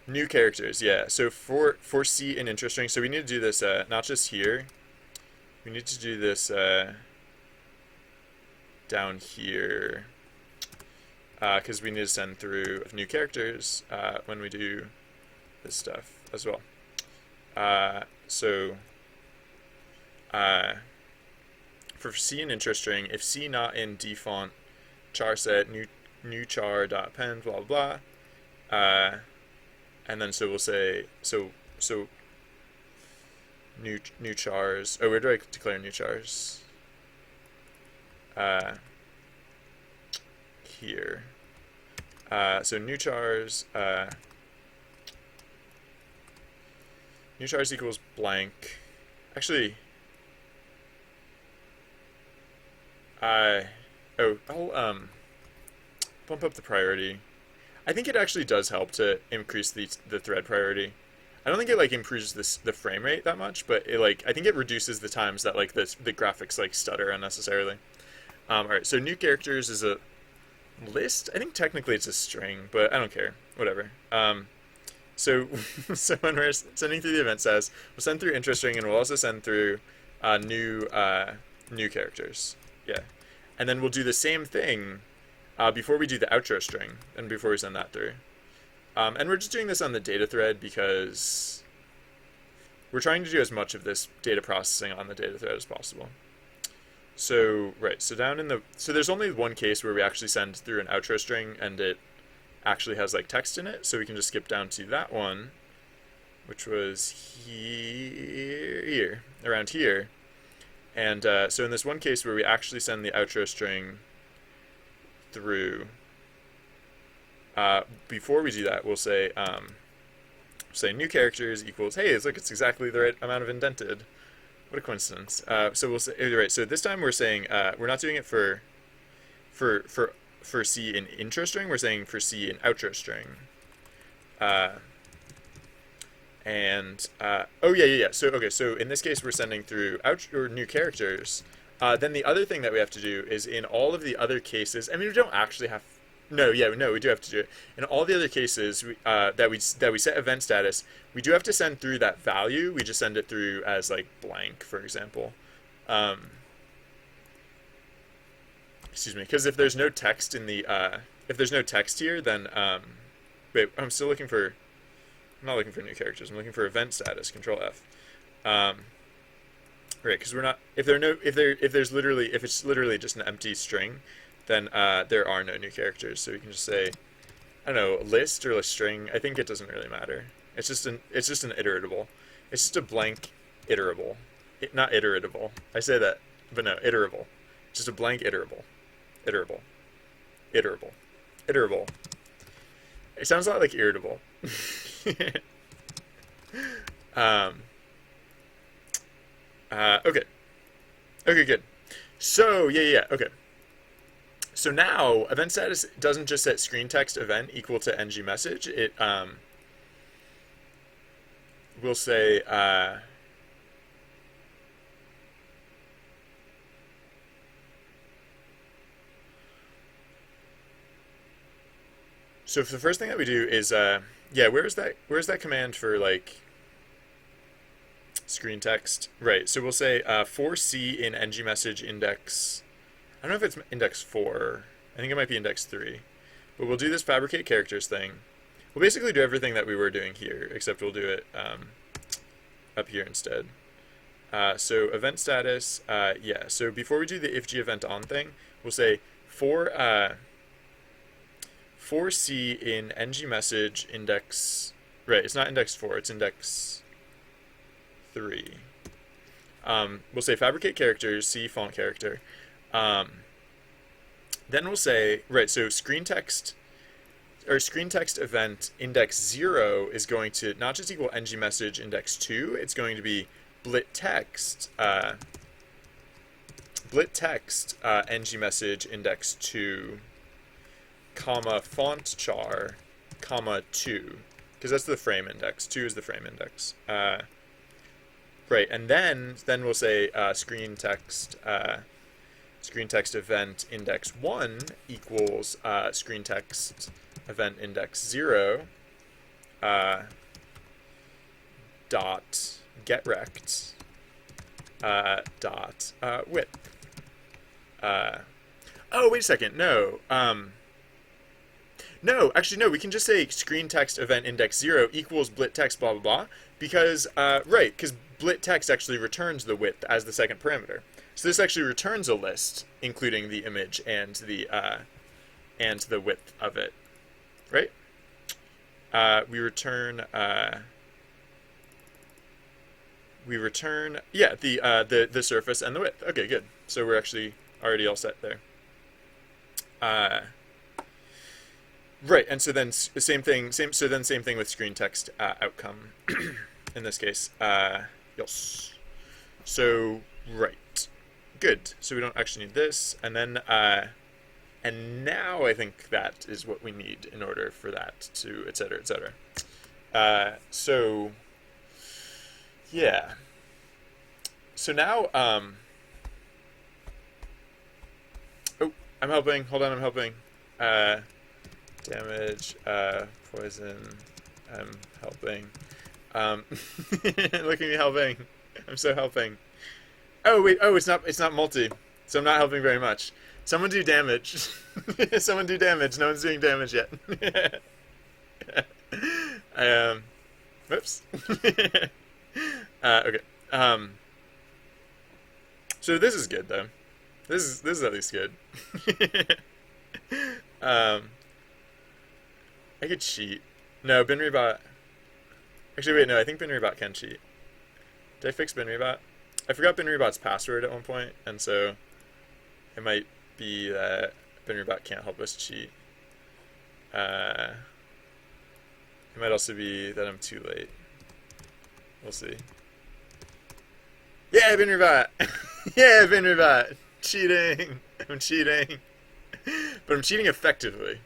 new characters. Yeah. So for C and interest string, so we need to do this not just here. We need to do this down here because we need to send through new characters when we do this stuff as well. So for C and interest string, if C not in dfont char set new char dot append blah blah blah, and then so we'll say so new chars. Oh, where do I declare new chars? Here. So new chars equals blank. Actually, I'll bump up the priority. I think it actually does help to increase the thread priority. I don't think it like improves the frame rate that much, but it like I think it reduces the times that like the graphics like stutter unnecessarily. All right, so new characters is a list. I think technically it's a string, but I don't care. Whatever. So so when we're sending through the event status, we'll send through interest string, and we'll also send through new characters. Yeah, and then we'll do the same thing before we do the outro string and before we send that through. And we're just doing this on the data thread because we're trying to do as much of this data processing on the data thread as possible. So, right, so so there's only one case where we actually send through an outro string and it actually has like text in it, so we can just skip down to that one, which was here, around here. And so in this one case where we actually send the outro string through, before we do that, we'll say new characters equals, hey, look, it's exactly the right amount of indented. What a coincidence. So we'll say, right, so this time we're saying, we're not doing it for C in intro string, we're saying for C in outro string. Oh yeah. So, okay, so in this case we're sending through new characters. Then the other thing that we have to do is in all of the other cases, I mean, we don't actually have, no, we do have to do it. In all the other cases that we set event status, we do have to send through that value. We just send it through as like blank, for example. Excuse me, because if there's no text in the if there's no text here, then wait, I'm not looking for new characters. I'm looking for event status. Control F. Right, because we're not. If it's literally just an empty string, then there are no new characters. So we can just say, I don't know, list or a string. I think it doesn't really matter. It's just an iteratable. It's just a blank iterable. Not iteratable. I say that, but no, iterable. Just a blank iterable. Iterable. It sounds a lot like irritable. Okay. Okay, good. So, yeah, okay. So now, event status doesn't just set screen text event equal to ng message. It will say so the first thing that we do is yeah, where's that command for like screen text? Right. So we'll say for C in ng message index. I don't know if it's index 4. I think it might be index 3. But we'll do this fabricate characters thing. We'll basically do everything that we were doing here, except we'll do it up here instead. So event status, yeah. So before we do the if g event on thing, we'll say for C in ng message index, right, it's not index 4, it's index 3. We'll say fabricate characters, C font character. Then we'll say, right, so screen text event index 0 is going to not just equal ng message index 2, it's going to be blit text ng message index 2 comma font char comma 2, because that's the frame index. 2 is the frame index. Right, and then we'll say screen text event index 1 equals screen text event index 0 dot getRect dot width. Oh, wait a second. No. No, actually, no. We can just say screen text event index 0 equals blit text blah blah blah, because right, because blit text actually returns the width as the second parameter. So this actually returns a list including the image and the width of it, right? We return yeah, the surface and the width. Okay, good. So we're actually already all set there. Right, and so then same thing with screen text outcome in this case. Yes. So right, good. So we don't actually need this, and then and now I think that is what we need in order for that to et cetera, et cetera. So yeah. So now oh, I'm helping. Hold on, I'm helping. Damage, poison, I'm helping. Look at me helping. I'm so helping. Oh wait, oh it's not multi, so I'm not helping very much. Someone do damage. Someone do damage. No one's doing damage yet. Whoops. Okay. So this is good though. This is at least good. I could cheat. No, BinRebot. Actually, wait, no, I think BinRebot can cheat. Did I fix BinRebot? I forgot BinRebot's password at one point, and so it might be that BinRebot can't help us cheat. It might also be that I'm too late. We'll see. Yeah, BinRebot! Yeah, BinRebot! Cheating! I'm cheating. But I'm cheating effectively.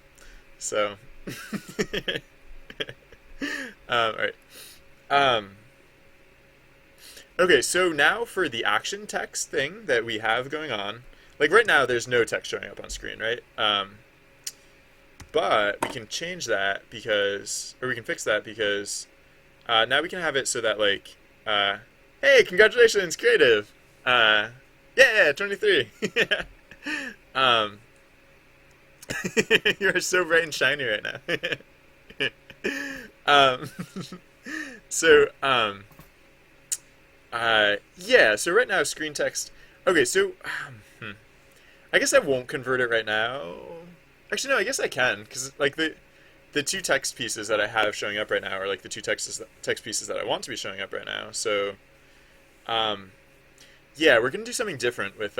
So... alright. Okay, so now for the action text thing that we have going on. Like right now there's no text showing up on screen, right? But we can change that because, or we can fix that because now we can have it so that like, hey, congratulations, creative! Yeah, 23! You're so bright and shiny right now. Yeah, so right now screen text. Okay, so I guess I won't convert it right now. Actually, no, I guess I can, because like the two text pieces that I have showing up right now are like the two text pieces that I want to be showing up right now. So, yeah, we're gonna do something different with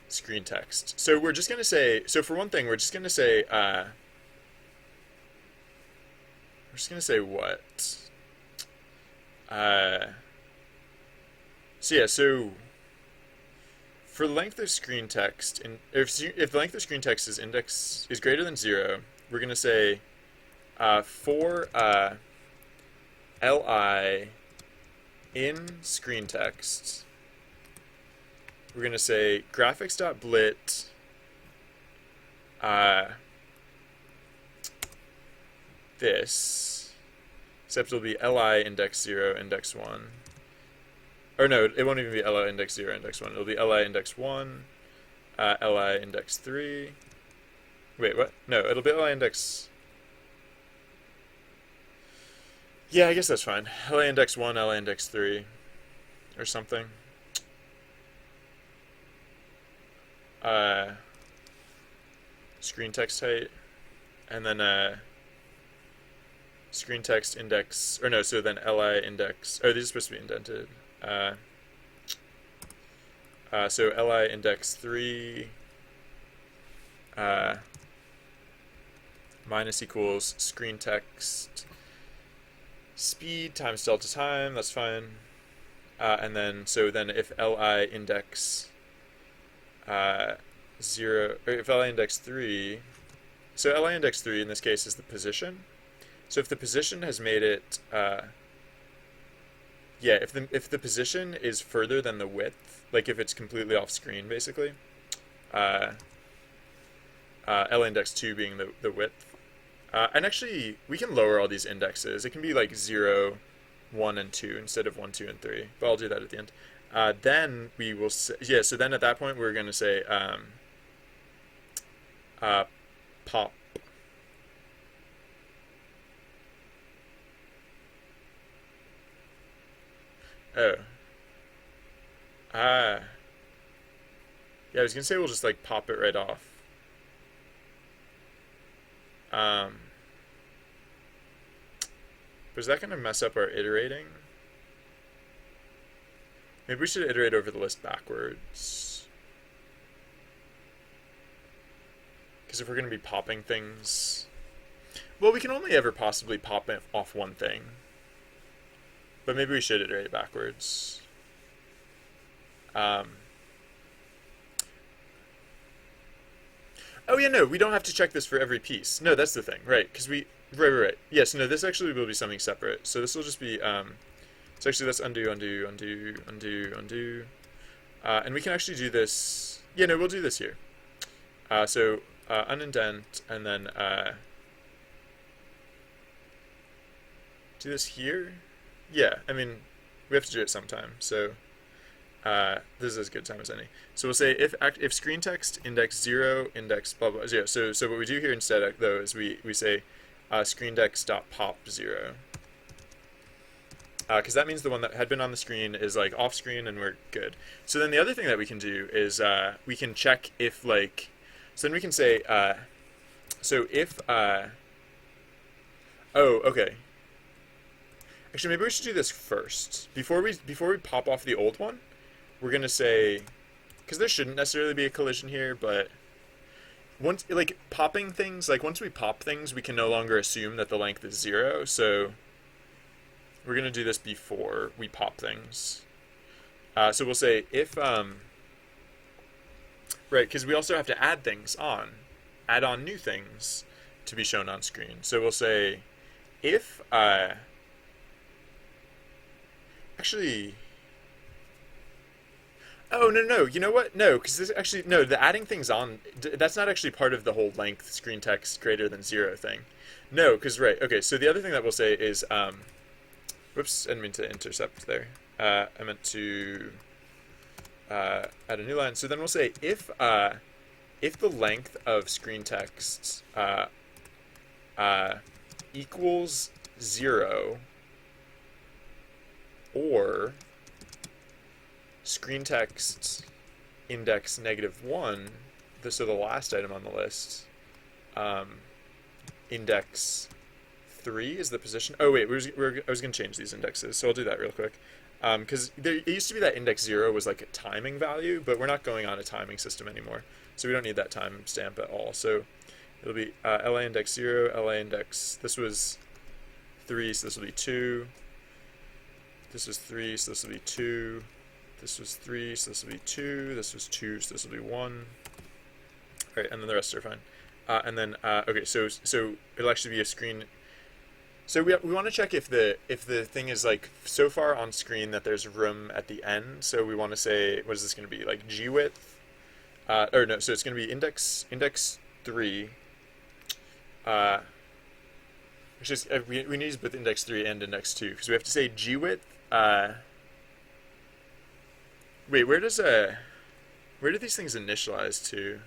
screen text. So we're just gonna say. So for one thing, we're just gonna say. We're just gonna say what? So yeah, so for length of screen text, and if the length of screen text is greater than 0, we're gonna say for li in screen text, we're gonna say graphics.blit this, except it'll be li index 0 index 1. Or no, it won't even be li index 0 index 1. It'll be li index 1, li index 3. Wait, what? No, it'll be li index... Yeah, I guess that's fine. LA index 1, LA index 3, or something. Uh, screen text height, and then screen text index, or no, so then li index, oh, these are supposed to be indented. Uh, so li index 3 uh, minus equals screen text speed times delta time, that's fine. And then, so then if li index 0, or if li index 3, so li index 3 in this case is the position. So if the position has made it, yeah, if the position is further than the width, like if it's completely off screen, basically, uh, L index 2 being the width. And actually, we can lower all these indexes. It can be like 0, 1, and 2 instead of 1, 2, and 3. But I'll do that at the end. Then we will say, yeah, so then at that point we're going to say pop. Oh. Ah. Yeah, I was going to say we'll just like pop it right off. Um, but is that going to mess up our iterating? Maybe we should iterate over the list backwards. Because if we're going to be popping things... Well, we can only ever possibly pop off one thing. But maybe we should iterate backwards. Oh yeah, no, we don't have to check this for every piece. No, that's the thing, right? Because right. Yes, no, this actually will be something separate. So this will just be, so actually let's undo. And we can actually do this, yeah, no, we'll do this here. So unindent, and then do this here. Yeah, I mean, we have to do it sometime, so this is as good time as any. So we'll say if screen text index 0 index blah blah 0. So what we do here instead though is we say screen text dot pop 0, because that means the one that had been on the screen is like off screen and we're good. So then the other thing that we can do is we can check if like, so then we can say so if oh okay. Actually, maybe we should do this first before we pop off the old one. We're gonna say, because there shouldn't necessarily be a collision here, but once like popping things, like once we pop things, we can no longer assume that the length is 0. So we're gonna do this before we pop things. So we'll say if right, because we also have to add on new things to be shown on screen. So we'll say if actually. Oh, no. You know what? No, because this actually, no, the adding things on, that's not actually part of the whole length screen text greater than 0 thing. No, because, right, okay, so the other thing that we'll say is, whoops, I didn't mean to intercept there. I meant to add a new line. So then we'll say if the length of screen text equals 0, or screen text index -1, so the last item on the list, index 3 is the position. Oh wait, I was going to change these indexes, so I'll do that real quick. Because it used to be that index 0 was like a timing value, but we're not going on a timing system anymore, so we don't need that timestamp at all. So it'll be LA index 0, LA index, this was 3, so this will be 2. This was 3, so this will be 2. This was 3, so this will be 2. This was 2, so this will be 1. Alright, and then the rest are fine. And then, okay, so it'll actually be a screen. So we want to check if the thing is like so far on screen that there's room at the end. So we want to say, what is this going to be? Like G width? Or no, so it's going to be index 3. Which is, we need to use both index 3 and index 2, because we have to say G width. Wait, where do these things initialize to?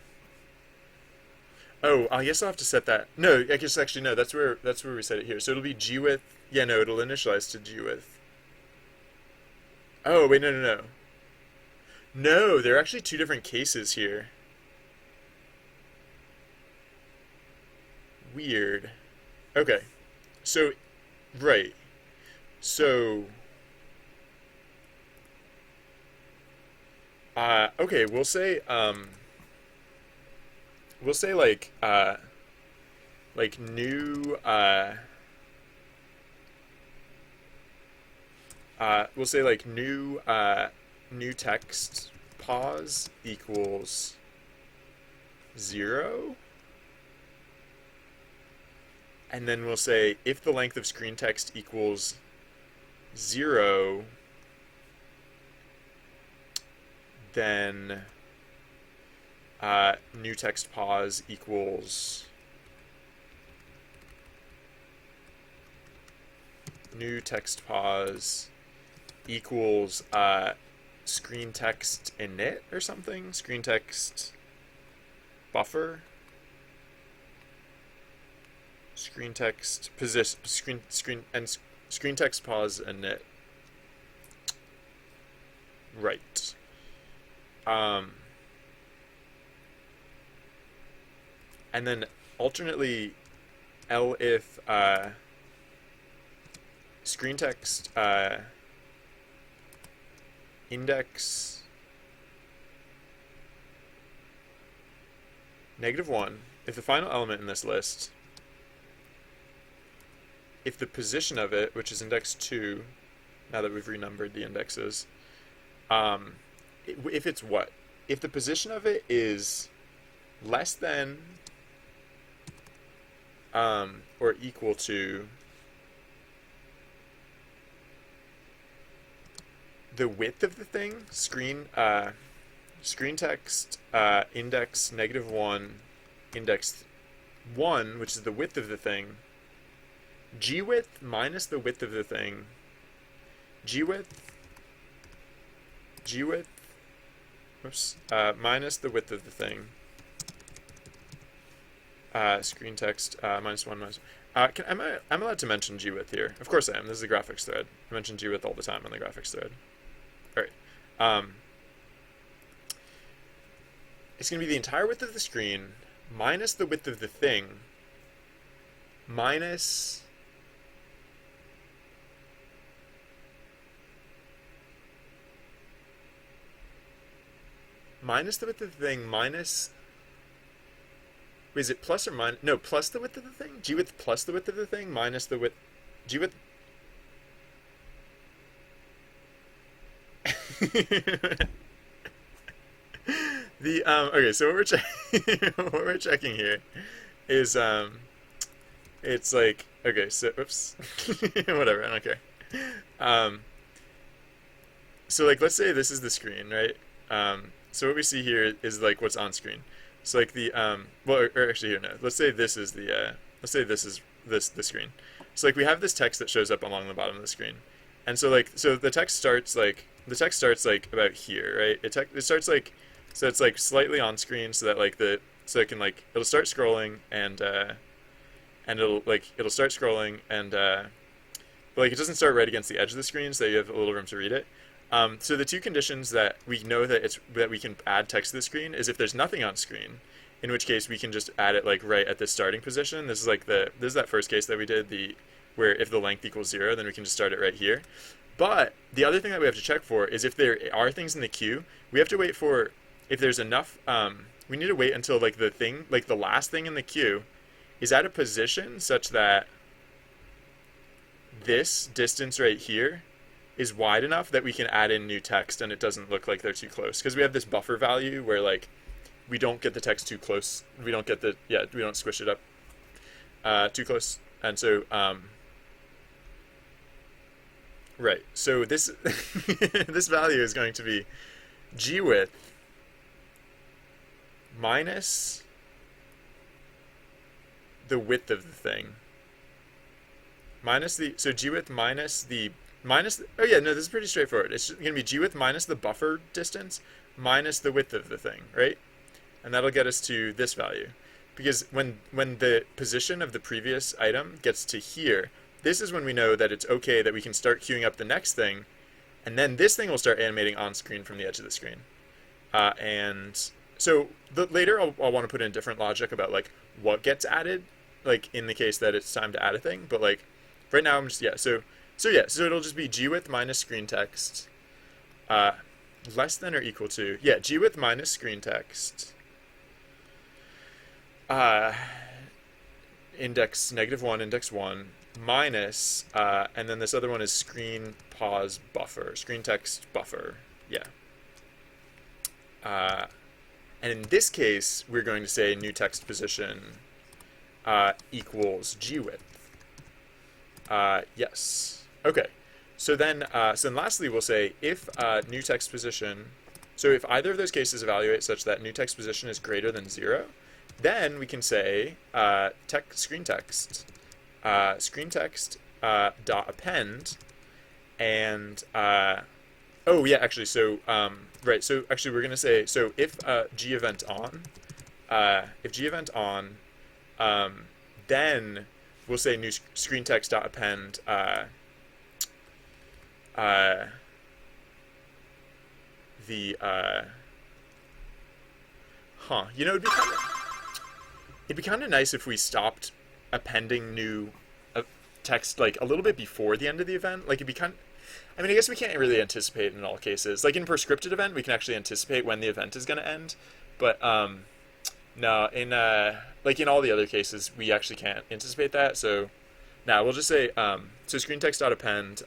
Oh, I guess I'll have to set that. No, I guess actually no. That's where we set it here. So it'll be G width. Yeah, no, it'll initialize to G width. Oh wait, no, no, no. No, there are actually two different cases here. Weird. Okay, so right. So okay, we'll say like new we'll say like new text pause equals 0, and then we'll say if the length of screen text equals 0, then new text pause equals screen text init or something, screen text buffer, screen text position, screen text pause init. Right. And then alternately elif screen text index -1 if the final element in this list, if the position of it, which is index 2, now that we've renumbered the indexes, if it's what? If the position of it is less than or equal to the width of the thing, screen text index -1 index 1, which is the width of the thing, g width minus the width of the thing, g width minus the width of the thing, screen text -1 minus. I'm allowed to mention g width here? Of course I am. This is a graphics thread. I mention g width all the time on the graphics thread. All right. It's going to be the entire width of the screen minus the width of the thing minus the width of the thing minus. Wait, is it plus or minus? No, plus the width of the thing? G width plus the width of the thing minus the width. G width. Okay, so what we're checking here is it's like, okay, so oops. Whatever, I don't care. So like let's say this is the screen, right? So what we see here is like what's on screen. So like the well, or actually here, no. Let's say this is the the screen. So like we have this text that shows up along the bottom of the screen, and so the text starts like about here, right? It starts like, so it's like slightly on screen, so that like it'll start scrolling and it'll start scrolling and but like it doesn't start right against the edge of the screen, so you have a little room to read it. So the two conditions that we know that we can add text to the screen is if there's nothing on screen, in which case we can just add it like right at the starting position. This is that first case that we did, where if the length equals 0, then we can just start it right here. But the other thing that we have to check for is if there are things in the queue, we have to wait for, if there's enough, we need to wait until like the last thing in the queue is at a position such that this distance right here is wide enough that we can add in new text and it doesn't look like they're too close. Because we have this buffer value where like we don't get the text too close. We don't squish it up too close. And so right. So this this value is going to be g width minus the width of the thing. So g width oh yeah, no, this is pretty straightforward. It's going to be g width minus the buffer distance minus the width of the thing, right? And that'll get us to this value. because when the position of the previous item gets to here, this is when we know that it's okay that we can start queuing up the next thing, and then this thing will start animating on screen from the edge of the screen. And so later I'll want to put in different logic about like what gets added, like in the case that it's time to add a thing. But like right now I'm just so it'll just be gwidth minus screen text, less than or equal to gwidth minus screen text, index -1 index 1 minus and then this other one is screen pause buffer, screen text buffer. And in this case, we're going to say new text position equals gwidth. Yes. Okay. So then lastly, we'll say if new text position, so if either of those cases evaluate such that new text position is greater than 0, then we can say screen text dot append, and oh yeah, actually, so right, so actually we're gonna say, so if g event on, then we'll say new screen text dot append it'd be kind of nice if we stopped appending new text like a little bit before the end of the event. Like it'd be I mean, I guess we can't really anticipate in all cases. Like in per scripted event, we can actually anticipate when the event is going to end. But no, in like in all the other cases, we actually can't anticipate that. So now we'll just say so screen text dot append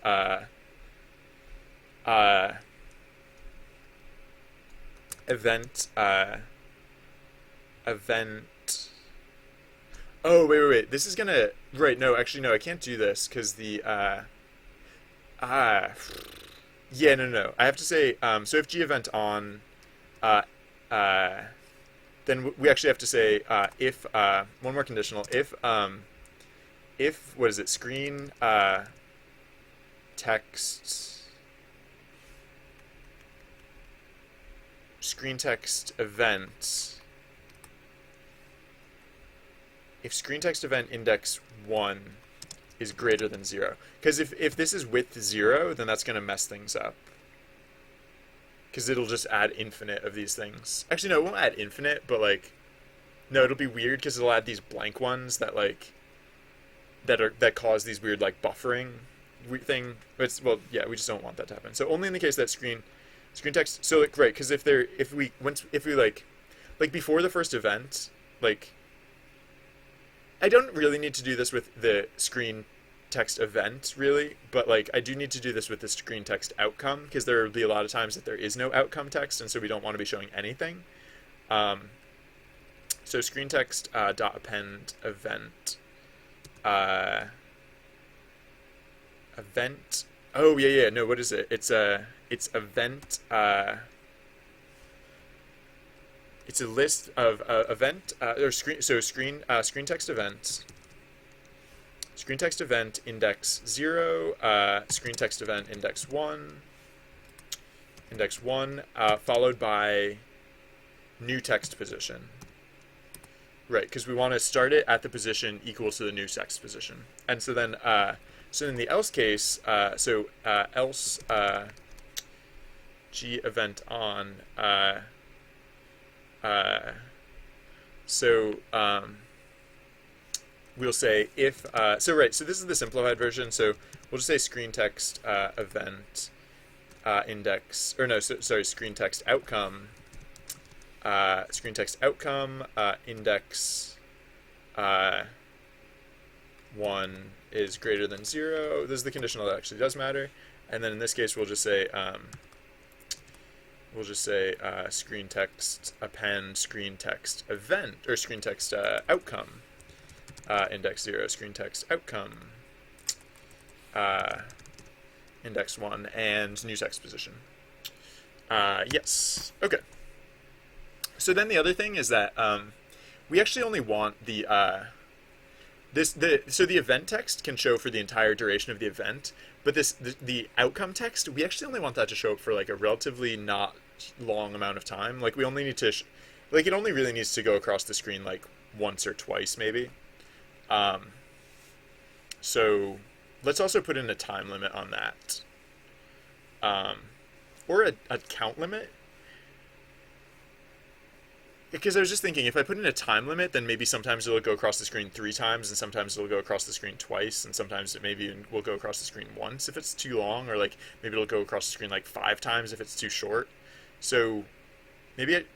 event. Oh wait. This is gonna No, actually no, I can't do this because the yeah, no. I have to say, so if g event on, then we actually have to say if one more conditional, if what is it, screen text event, if screen text event index 1 is greater than 0. Because if this is width 0, then that's going to mess things up. Because it'll just add infinite of these things. Actually, no, it won't add infinite, but like, no, it'll be weird because it'll add these blank ones that like, that cause these weird like buffering thing. But well, yeah, we just don't want that to happen. So only in the case that screen text. So like, right, because if we like before the first event, like, I don't really need to do this with the screen text event, really, but like I do need to do this with the screen text outcome, because there will be a lot of times that there is no outcome text, and so we don't want to be showing anything. So screen text dot append event event. Oh yeah. No, what is it? It's event. It's a list of event or screen. So screen text events. Screen text event index 0. Screen text event index 1. Index 1 followed by new text position. Right, because we want to start it at the position equal to the new text position. And so then, in the else case, else g event on. We'll say if so this is the simplified version. So we'll just say screen text event index, or no, sorry, screen text outcome. Screen text outcome index 1 is greater than 0. This is the conditional that actually does matter. And then in this case, we'll just say screen text append screen text event, or screen text outcome index 0, screen text outcome index 1, and new text position. Yes. Okay. So then the other thing is that we actually only want the so the event text can show for the entire duration of the event, but the outcome text, we actually only want that to show up for like a relatively not long amount of time. Like we only need to like it only really needs to go across the screen like once or twice maybe. Um, so let's also put in a time limit on that, um, or a count limit. Because I was just thinking, if I put in a time limit, then maybe sometimes it'll go across the screen 3 times, and sometimes it'll go across the screen twice, and sometimes it maybe will go across the screen once if it's too long, or like maybe it'll go across the screen like 5 times if it's too short. So maybe it.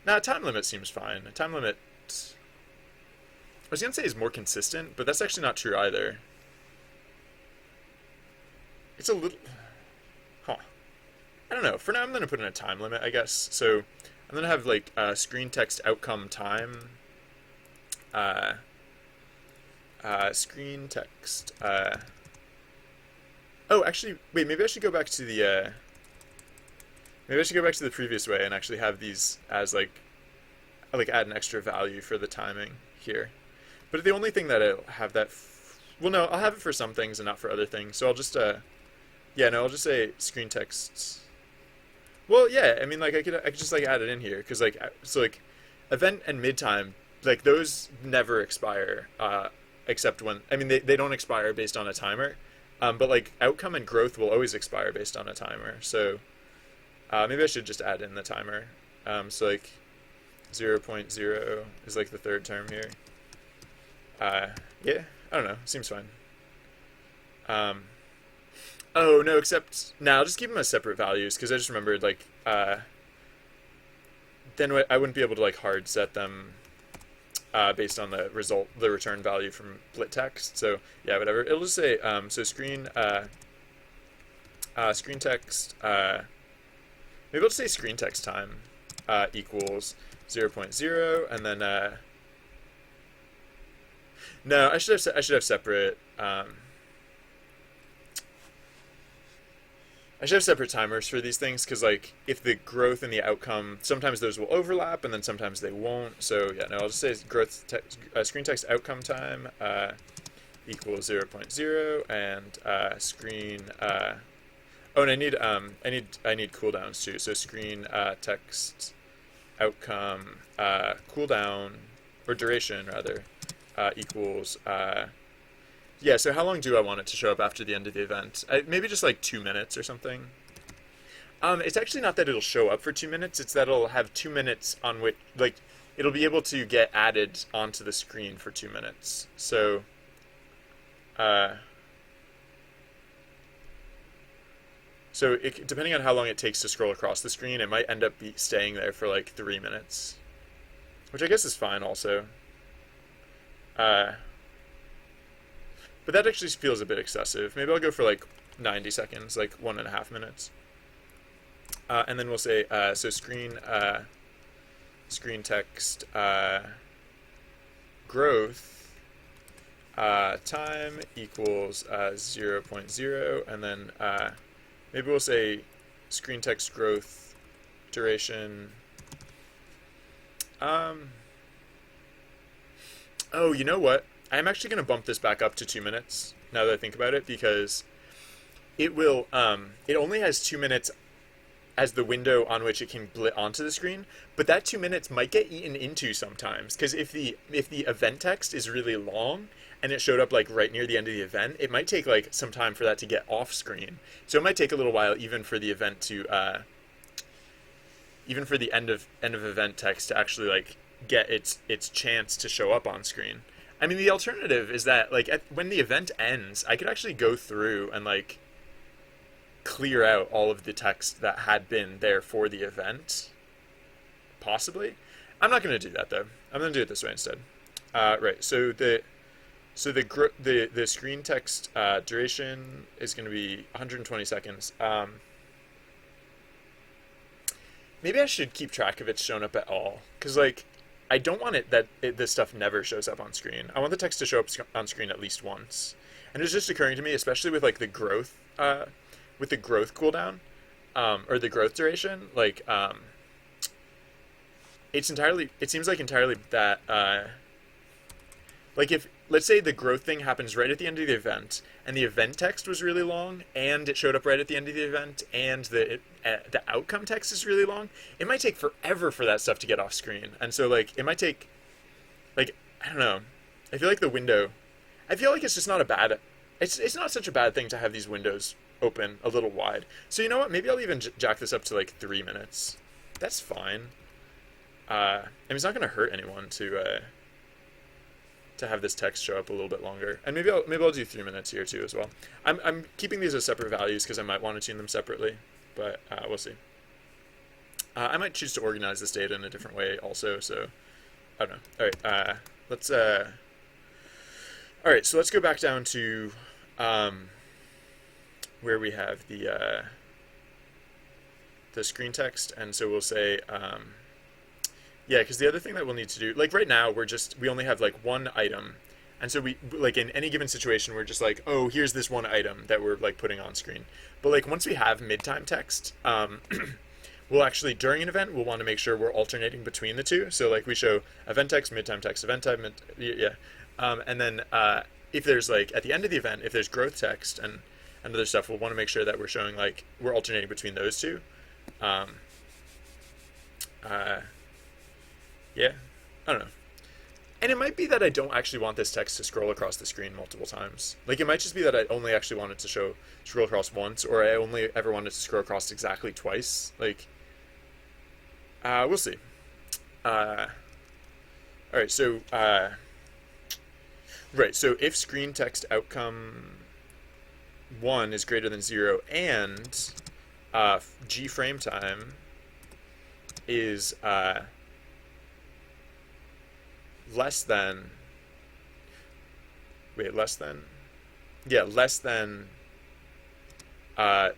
Nah, time limit seems fine. A time limit, I was gonna say is more consistent, but that's actually not true either. It's a little. Huh. I don't know. For now, I'm going to put in a time limit, I guess. So I'm going to have like screen text outcome time. Uh, Screen text. Oh, actually, wait. Maybe I should go back to the. Maybe I should go back to the previous way and actually have these as like add an extra value for the timing here. But the only thing that I'll have that. Well, no, I'll have it for some things and not for other things. So I'll just. Yeah, no, I'll just say screen text. Well, yeah, I mean, like I could just like add it in here because like so like event and midtime, like those never expire except when I mean they don't expire based on a timer, but like outcome and growth will always expire based on a timer. So maybe I should just add in the timer. So like 0.0 is like the third term here. Yeah, I don't know, seems fine. Oh no, except now I'll just keep them as separate values because I just remembered like then I wouldn't be able to like hard set them based on the return value from blit text. So yeah, whatever. It'll just say so screen text. Maybe I'll just say screen text time equals 0.0, and then no, I should have separate. I should have separate timers for these things because, like, if the growth and the outcome, sometimes those will overlap and then sometimes they won't. So yeah, no, I'll just say screen text outcome time equals 0.0 and screen. Oh, and I need cooldowns too. So screen text outcome cooldown or duration rather equals. Yeah, so how long do I want it to show up after the end of the event? Maybe just like 2 minutes or something. It's actually not that it'll show up for 2 minutes, it's that it'll have 2 minutes on which, like, it'll be able to get added onto the screen for 2 minutes. So, depending on how long it takes to scroll across the screen, it might end up staying there for like 3 minutes. Which I guess is fine also. But that actually feels a bit excessive. Maybe I'll go for like 90 seconds, like 1.5 minutes. And then we'll say, so screen text growth time equals 0.0, and then maybe we'll say screen text growth duration. Oh, you know what? I'm actually going to bump this back up to 2 minutes now that I think about it because it will. It only has 2 minutes as the window on which it can blit onto the screen, but that 2 minutes might get eaten into sometimes because if the event text is really long and it showed up like right near the end of the event, it might take like some time for that to get off screen. So it might take a little while even for the event to even for the end of event text to actually like get its chance to show up on screen. I mean, the alternative is that, like, when the event ends, I could actually go through and, like, clear out all of the text that had been there for the event. Possibly. I'm not going to do that, though. I'm going to do it this way instead. Right, so the screen text duration is going to be 120 seconds. Maybe I should keep track if it's shown up at all, because, like, I don't want this stuff never shows up on screen. I want the text to show up on screen at least once. And it's just occurring to me, especially with like the growth cooldown, or the growth duration, like it seems like entirely that like let's say the growth thing happens right at the end of the event, and the event text was really long, and it showed up right at the end of the event, and the outcome text is really long. It might take forever for that stuff to get off screen, and so like it might take, like, I don't know. I feel like the window. I feel like it's just not a bad. It's not such a bad thing to have these windows open a little wide. So you know what? Maybe I'll even jack this up to like 3 minutes. That's fine. I mean, it's not going to hurt anyone to have this text show up a little bit longer. And maybe I'll do 3 minutes here too as well. I'm keeping these as separate values because I might want to tune them separately, but we'll see. I might choose to organize this data in a different way also. So I don't know. All right. Let's. All right. So let's go back down to where we have the screen text, and so we'll say. Yeah, because the other thing that we'll need to do, like right now, we only have like one item. And so we, like in any given situation, we're just like, oh, here's this one item that we're like putting on screen. But like once we have mid-time text, we'll actually, during an event, we'll want to make sure we're alternating between the two. So like we show event text, mid-time text, event time, yeah. And then if there's like, at the end of the event, if there's growth text and other stuff, we'll want to make sure that we're showing like, we're alternating between those two. Yeah, I don't know. And it might be that I don't actually want this text to scroll across the screen multiple times. Like, it might just be that I only actually want it to scroll across once, or I only ever want it to scroll across exactly twice. Like, we'll see. Alright, so, right, so if screen text outcome 1 is greater than 0, and G frame time is, less than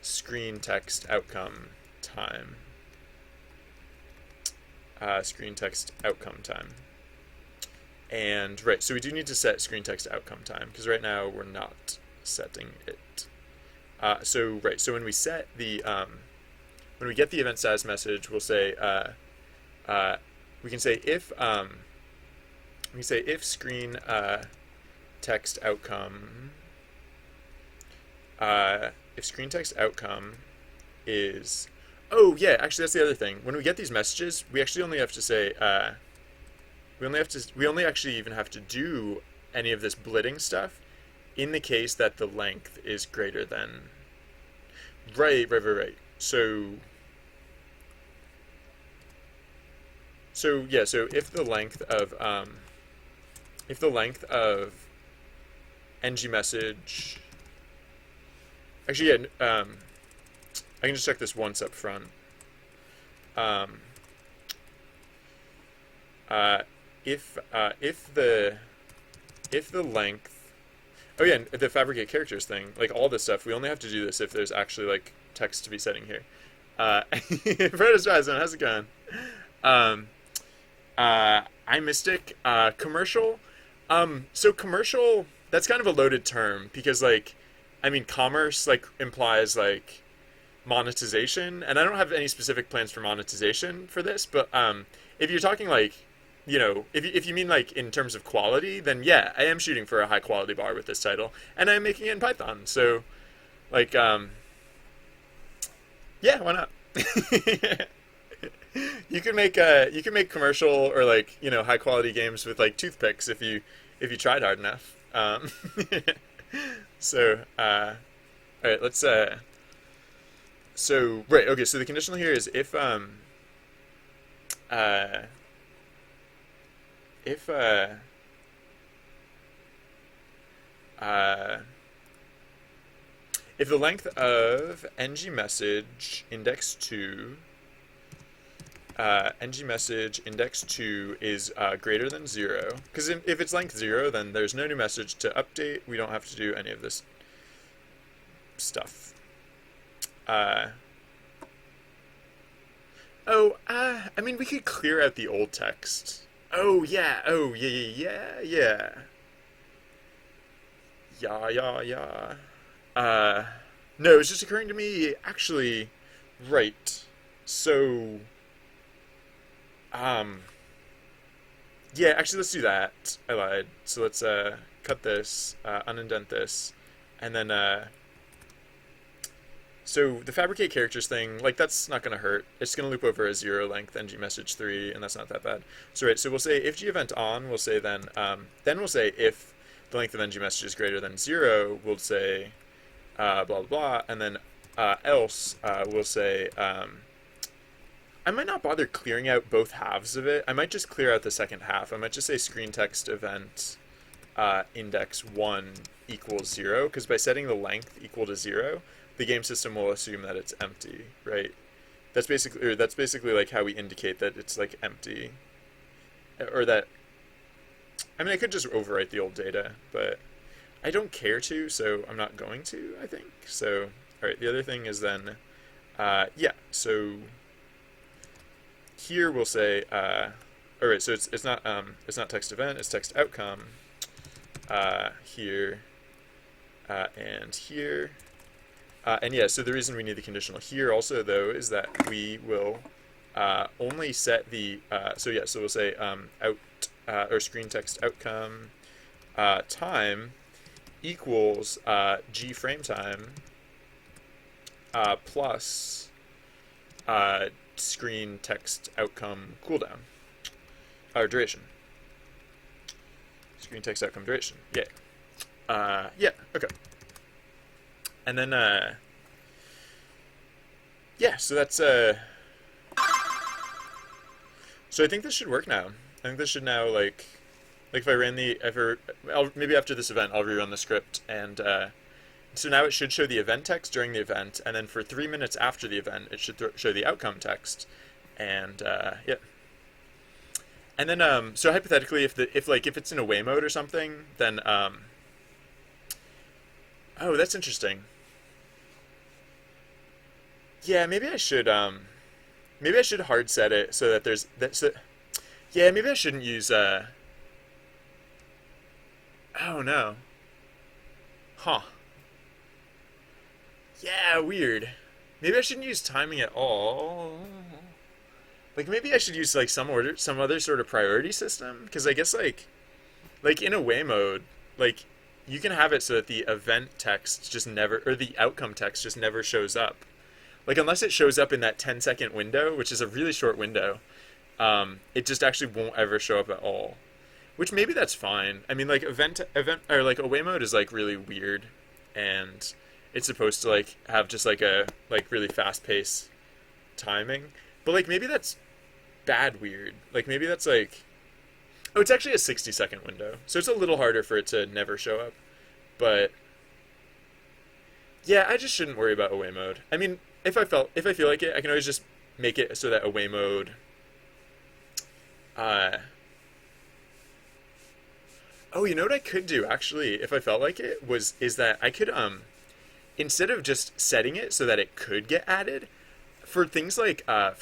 screen text outcome time. Screen text outcome time. And right, so we do need to set screen text outcome time because right now we're not setting it. So when we set the when we get the event status message, we'll say we can say if screen text outcome is, oh yeah, actually that's the other thing. When we get these messages, we actually only have to say we only actually even have to do any of this blitting stuff in the case that the length is greater than right. So yeah, so if the length of ng message, actually, yeah, I can just check this once up front. If the length, oh yeah, the fabricate characters thing, like all this stuff, we only have to do this if there's actually like text to be setting here. Fred Streisand, how's it going? iMystic, commercial. So commercial, that's kind of a loaded term because like, I mean, commerce like implies like monetization, and I don't have any specific plans for monetization for this, but if you're talking like, you know, if you mean like in terms of quality, then yeah, I am shooting for a high quality bar with this title, and I'm making it in Python, so like, yeah, why not? You can make commercial or like, you know, high quality games with like toothpicks if you tried hard enough. So all right, let's so right, okay, so the conditional here is if the length of ng message index 2 is greater than 0, because if it's length 0, then there's no new message to update. We don't have to do any of this stuff. I mean, we could clear out the old text. Oh yeah, yeah. No, it's just occurring to me, actually, right. So, yeah, actually, let's do that. I lied. So let's cut this, unindent this, and then so the fabricate characters thing, like that's not gonna hurt. It's gonna loop over a 0 length ng message 3, and that's not that bad. So right, so we'll say if g event on, we'll say then we'll say if the length of ng message is greater than 0, we'll say blah blah blah, and then else we'll say I might not bother clearing out both halves of it. I might just clear out the second half. I might just say screen text event index 1 equals 0, because by setting the length equal to 0, the game system will assume that it's empty, right? That's basically like how we indicate that it's like empty, or that. I mean, I could just overwrite the old data, but I don't care to, so I'm not going to. I think so. All right. The other thing is then, yeah. So here we'll say, all right. So it's not text event. It's text outcome. Here and here. And yeah, so the reason we need the conditional here also, though, is that we will only set the, so we'll say out, or screen text outcome time equals g frame time plus screen text outcome cooldown, or duration. Screen text outcome duration, yeah. Yeah, okay. And then, yeah, so that's, so I think this should work now. I think this should now, like if I ran maybe after this event, I'll rerun the script, and, so now it should show the event text during the event, and then for 3 minutes after the event, it should show the outcome text, and, yeah. And then, so hypothetically, if it's in away mode or something, then, oh, that's interesting. Yeah, maybe I should hard set it so that there's yeah, maybe I shouldn't use oh no. Huh. Yeah, weird. Maybe I shouldn't use timing at all. Like maybe I should use like some other sort of priority system, because I guess like in away mode, like you can have it so that the event text just never, or the outcome text just never shows up. Like, unless it shows up in that 10-second window, which is a really short window, it just actually won't ever show up at all. Which maybe that's fine. I mean, like, event or like away mode is like really weird, and it's supposed to like have just like a like really fast paced timing. But like maybe that's bad weird. Like maybe that's like, oh, it's actually a 60-second window, so it's a little harder for it to never show up. But yeah, I just shouldn't worry about away mode. I mean, if I feel like it, I can always just make it so that away mode oh, you know what I could do actually, if I felt like it, is that I could instead of just setting it so that it could get added, for things like oh,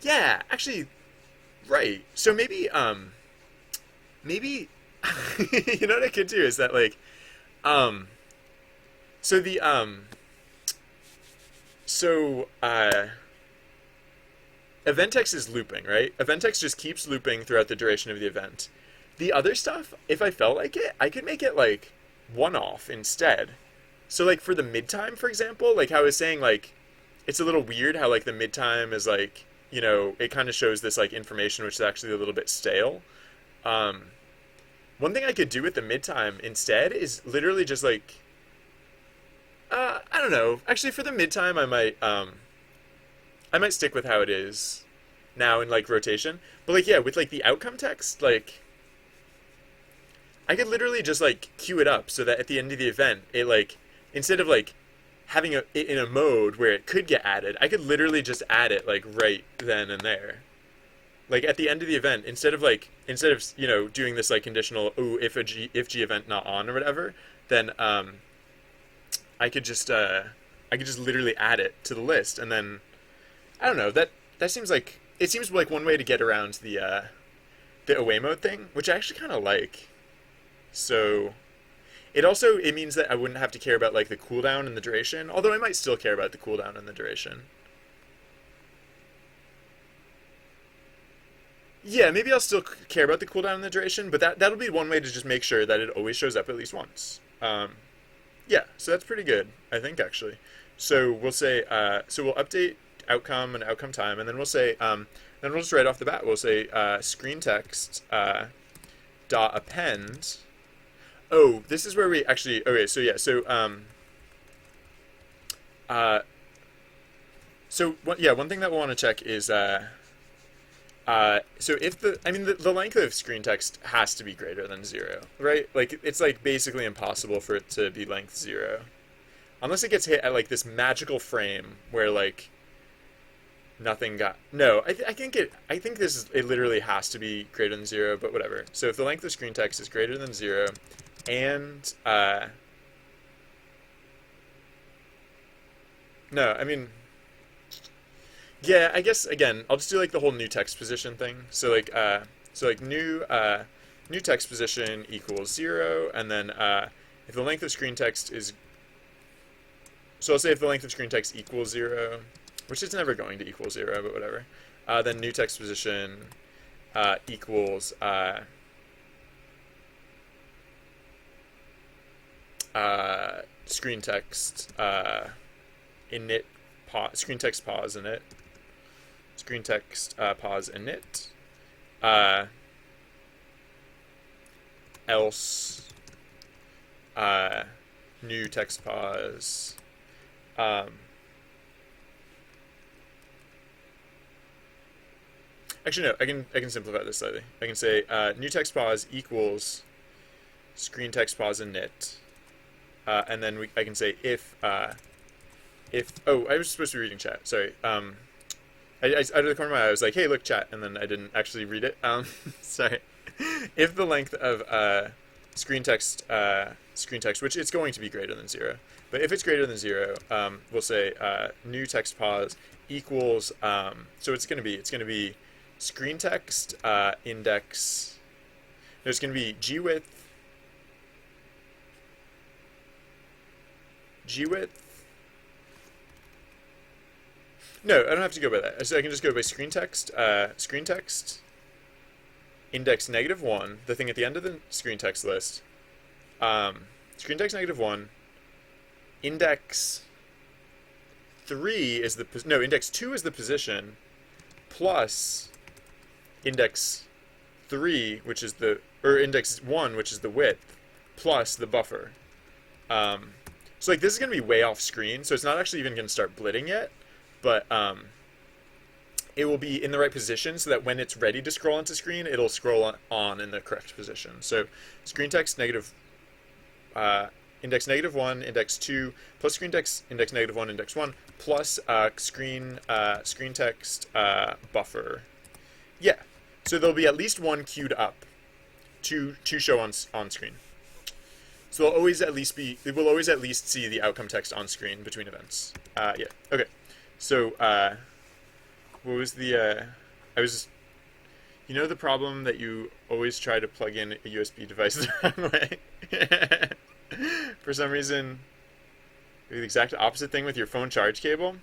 yeah, actually, right. So maybe you know what I could do is that like so the event text is looping, right? Event text just keeps looping throughout the duration of the event. The other stuff, if I felt like it, I could make it like one-off instead. So like for the mid-time, for example, like how I was saying, like it's a little weird how like the mid-time is like, you know, it kind of shows this like information which is actually a little bit stale. One thing I could do with the mid-time instead is literally just like, I don't know. Actually, for the mid-time, I might stick with how it is now in like rotation. But like, yeah, with like the outcome text, like I could literally just like queue it up so that at the end of the event, it like, instead of like having it in a mode where it could get added, I could literally just add it like right then and there. Like at the end of the event, instead of you know doing this like conditional, oh, if G event not on or whatever, then I could just literally add it to the list, and then I don't know, that seems like, it seems like one way to get around the away mode thing, which I actually kind of like. So it means that I wouldn't have to care about like the cooldown and the duration, although I might still care about the cooldown and the duration. Yeah, maybe I'll still care about the cooldown and the duration, but that'll be one way to just make sure that it always shows up at least once. Yeah, so that's pretty good, I think, actually. So we'll say, so we'll update outcome and outcome time, and then we'll say, then we'll just right off the bat, we'll say screen text dot append. Oh, this is where we actually, okay, so yeah, uh, yeah, one thing that we'll want to check is, so if the length of screen text has to be greater than 0, right? Like, it's like basically impossible for it to be length 0. Unless it gets hit at like this magical frame where like nothing got, no, I think it literally has to be greater than 0, but whatever. So if the length of screen text is greater than 0 and, no, I mean, yeah, I guess again, I'll just do like the whole new text position thing. So like new text position equals 0, and then if the length of screen text is, so I'll say if the length of screen text equals 0, which is never going to equal 0, but whatever. Then new text position equals screen text init screen text pause init. Screen text pause init, else new text pause. Actually, no. I can simplify this slightly. I can say new text pause equals screen text pause init, and then I can say if oh, I was supposed to be reading chat. Sorry. I out of the corner of my eye, I was like, hey, look, chat, and then I didn't actually read it. Sorry. If the length of screen text, which it's going to be greater than 0, but if it's greater than 0, we'll say new text pause equals, so it's going to be screen text index, there's going to be gwidth. No, I don't have to go by that. So I can just go by screen text index -1, the thing at the end of the screen text list. Screen text -1, index 3 is index 2 is the position, plus index 3, which is index 1, which is the width, plus the buffer. So like this is going to be way off screen, so it's not actually even going to start blitting yet. But it will be in the right position so that when it's ready to scroll onto screen, it'll scroll on in the correct position. So screen text index -1, index 2, plus screen text index -1, index 1, plus screen text buffer. Yeah. So there'll be at least one queued up to show on screen. So it will always at least see the outcome text on screen between events. Yeah. Okay. So, what was the, the problem that you always try to plug in a USB device the wrong way? For some reason, the exact opposite thing with your phone charge cable.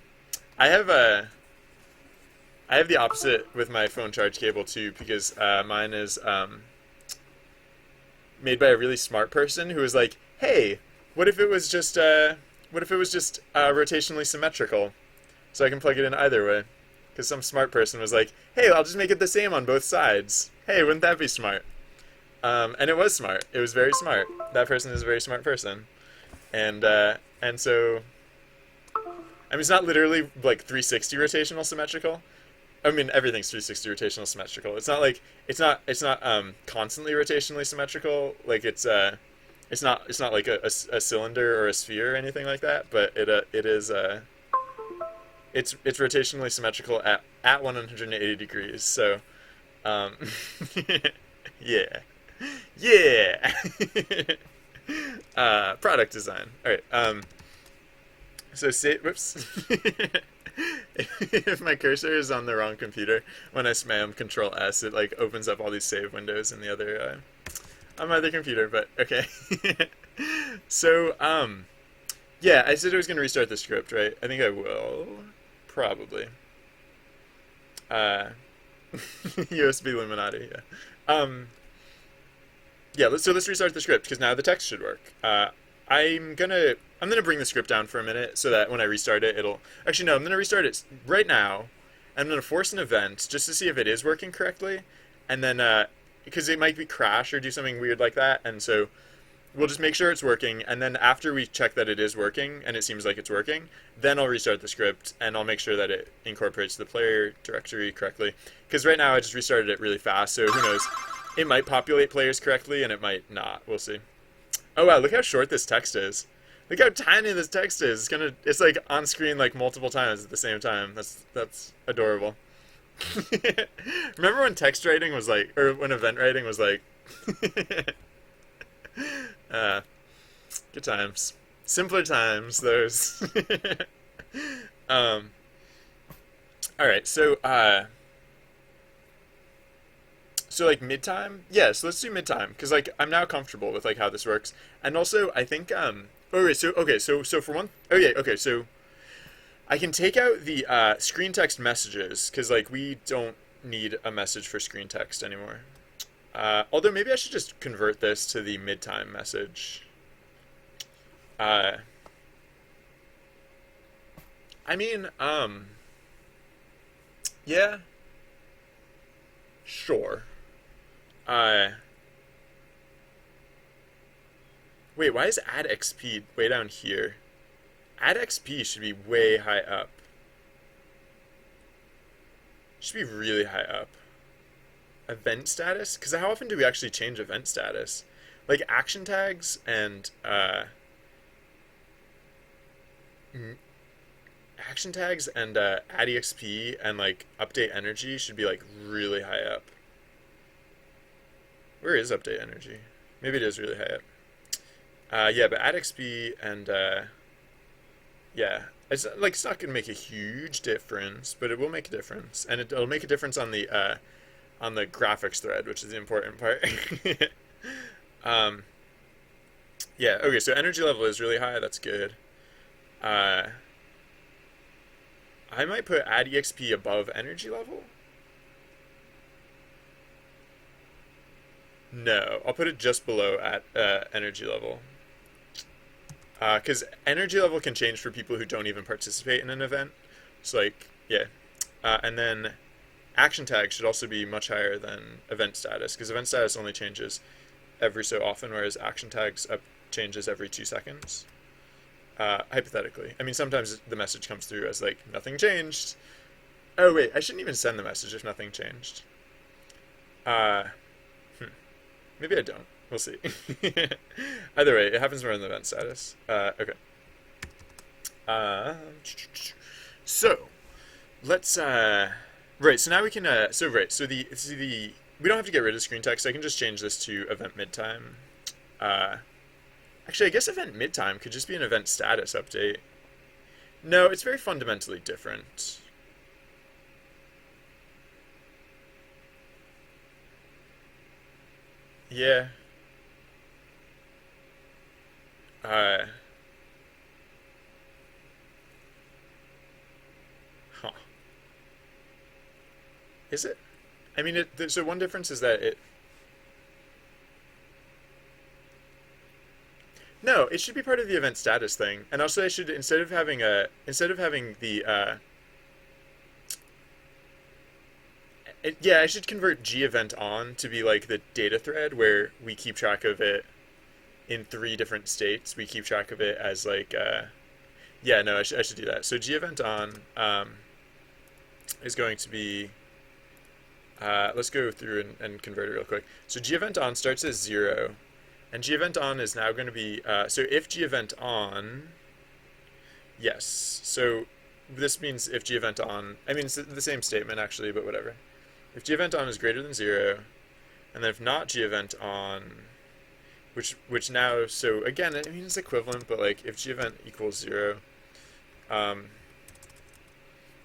I have the opposite with my phone charge cable too, because mine is made by a really smart person who was like, hey, what if it was just rotationally symmetrical? So I can plug it in either way. Because some smart person was like, hey, I'll just make it the same on both sides. Hey, wouldn't that be smart? And it was smart. It was very smart. That person is a very smart person. And so, I mean, it's not literally like 360 rotational symmetrical. I mean, everything's 360 rotational symmetrical. It's not constantly rotationally symmetrical. Like it's not like a cylinder or a sphere or anything like that. But it is it's rotationally symmetrical at 180 degrees. So, yeah. Product design. All right. So whoops. If my cursor is on the wrong computer, when I spam Control S, it like opens up all these save windows in the other on my other computer. But okay. So yeah, I said I was going to restart the script, right? I think I will probably. USB Illuminati. Yeah. Yeah. So let's restart the script because now the text should work. I'm gonna bring the script down for a minute so that when I restart it, it'll actually no. I'm gonna restart it right now. I'm gonna force an event just to see if it is working correctly, and then because it might be crash or do something weird like that, and so we'll just make sure it's working, and then after we check that it is working and it seems like it's working, then I'll restart the script and I'll make sure that it incorporates the player directory correctly. Because right now I just restarted it really fast, so who knows? It might populate players correctly and it might not. We'll see. Oh wow, look how short this text is. Look how tiny this text is. It's like on screen like multiple times at the same time. That's adorable. Remember when text writing was like, or when event writing was like, uh, good times, simpler times. Those. um. All right, so like mid time, yeah. So let's do mid time because like I'm now comfortable with like how this works, and also I think okay, so for one, oh yeah, okay, so I can take out the screen text messages because like we don't need a message for screen text anymore. Although maybe I should just convert this to the mid time message. Uh, I mean, yeah, sure. Uh, Wait, why is add XP way down here? Add XP should be way high up. Should be really high up. Event status? Because how often do we actually change event status? Like action tags and action tags and add EXP and like update energy should be like really high up. Where is update energy? Maybe it is really high up. Yeah, but add XP and yeah, it's not gonna make a huge difference, but it will make a difference, and it'll make a difference on the graphics thread, which is the important part. um, yeah, okay, so energy level is really high. That's good. Uh, I might put add EXP above energy level. No, I'll put it just below at energy level. Because energy level can change for people who don't even participate in an event. So like, yeah. And then action tag should also be much higher than event status, because event status only changes every so often, whereas action tags changes every 2 seconds. Hypothetically. I mean, sometimes the message comes through as like, nothing changed. Oh wait, I shouldn't even send the message if nothing changed. Uh, Maybe I don't. We'll see. Either way, it happens more in the event status. Okay. Uh, so let's right. So now we can so we don't have to get rid of screen text. I can just change this to event midtime. Uh, Actually, I guess event midtime could just be an event status update. No, it's very fundamentally different. Yeah. Uh, huh. Is it? I mean, so one difference is that it. No, it should be part of the event status thing, and also I should instead of having the yeah, I should convert G event on to be like the data thread where we keep track of it in 3 different states. We keep track of it as like yeah, no, I should do that. So G event on is going to be let's go through and convert it real quick. So G event on starts as 0. And G event on is now going to be, so if G event on, yes. So this means if G event on, I mean, it's the same statement actually, but whatever. If G event on is greater than 0, and then if not G event on, which now, so again, I mean, it's equivalent, but like if G event equals 0, um,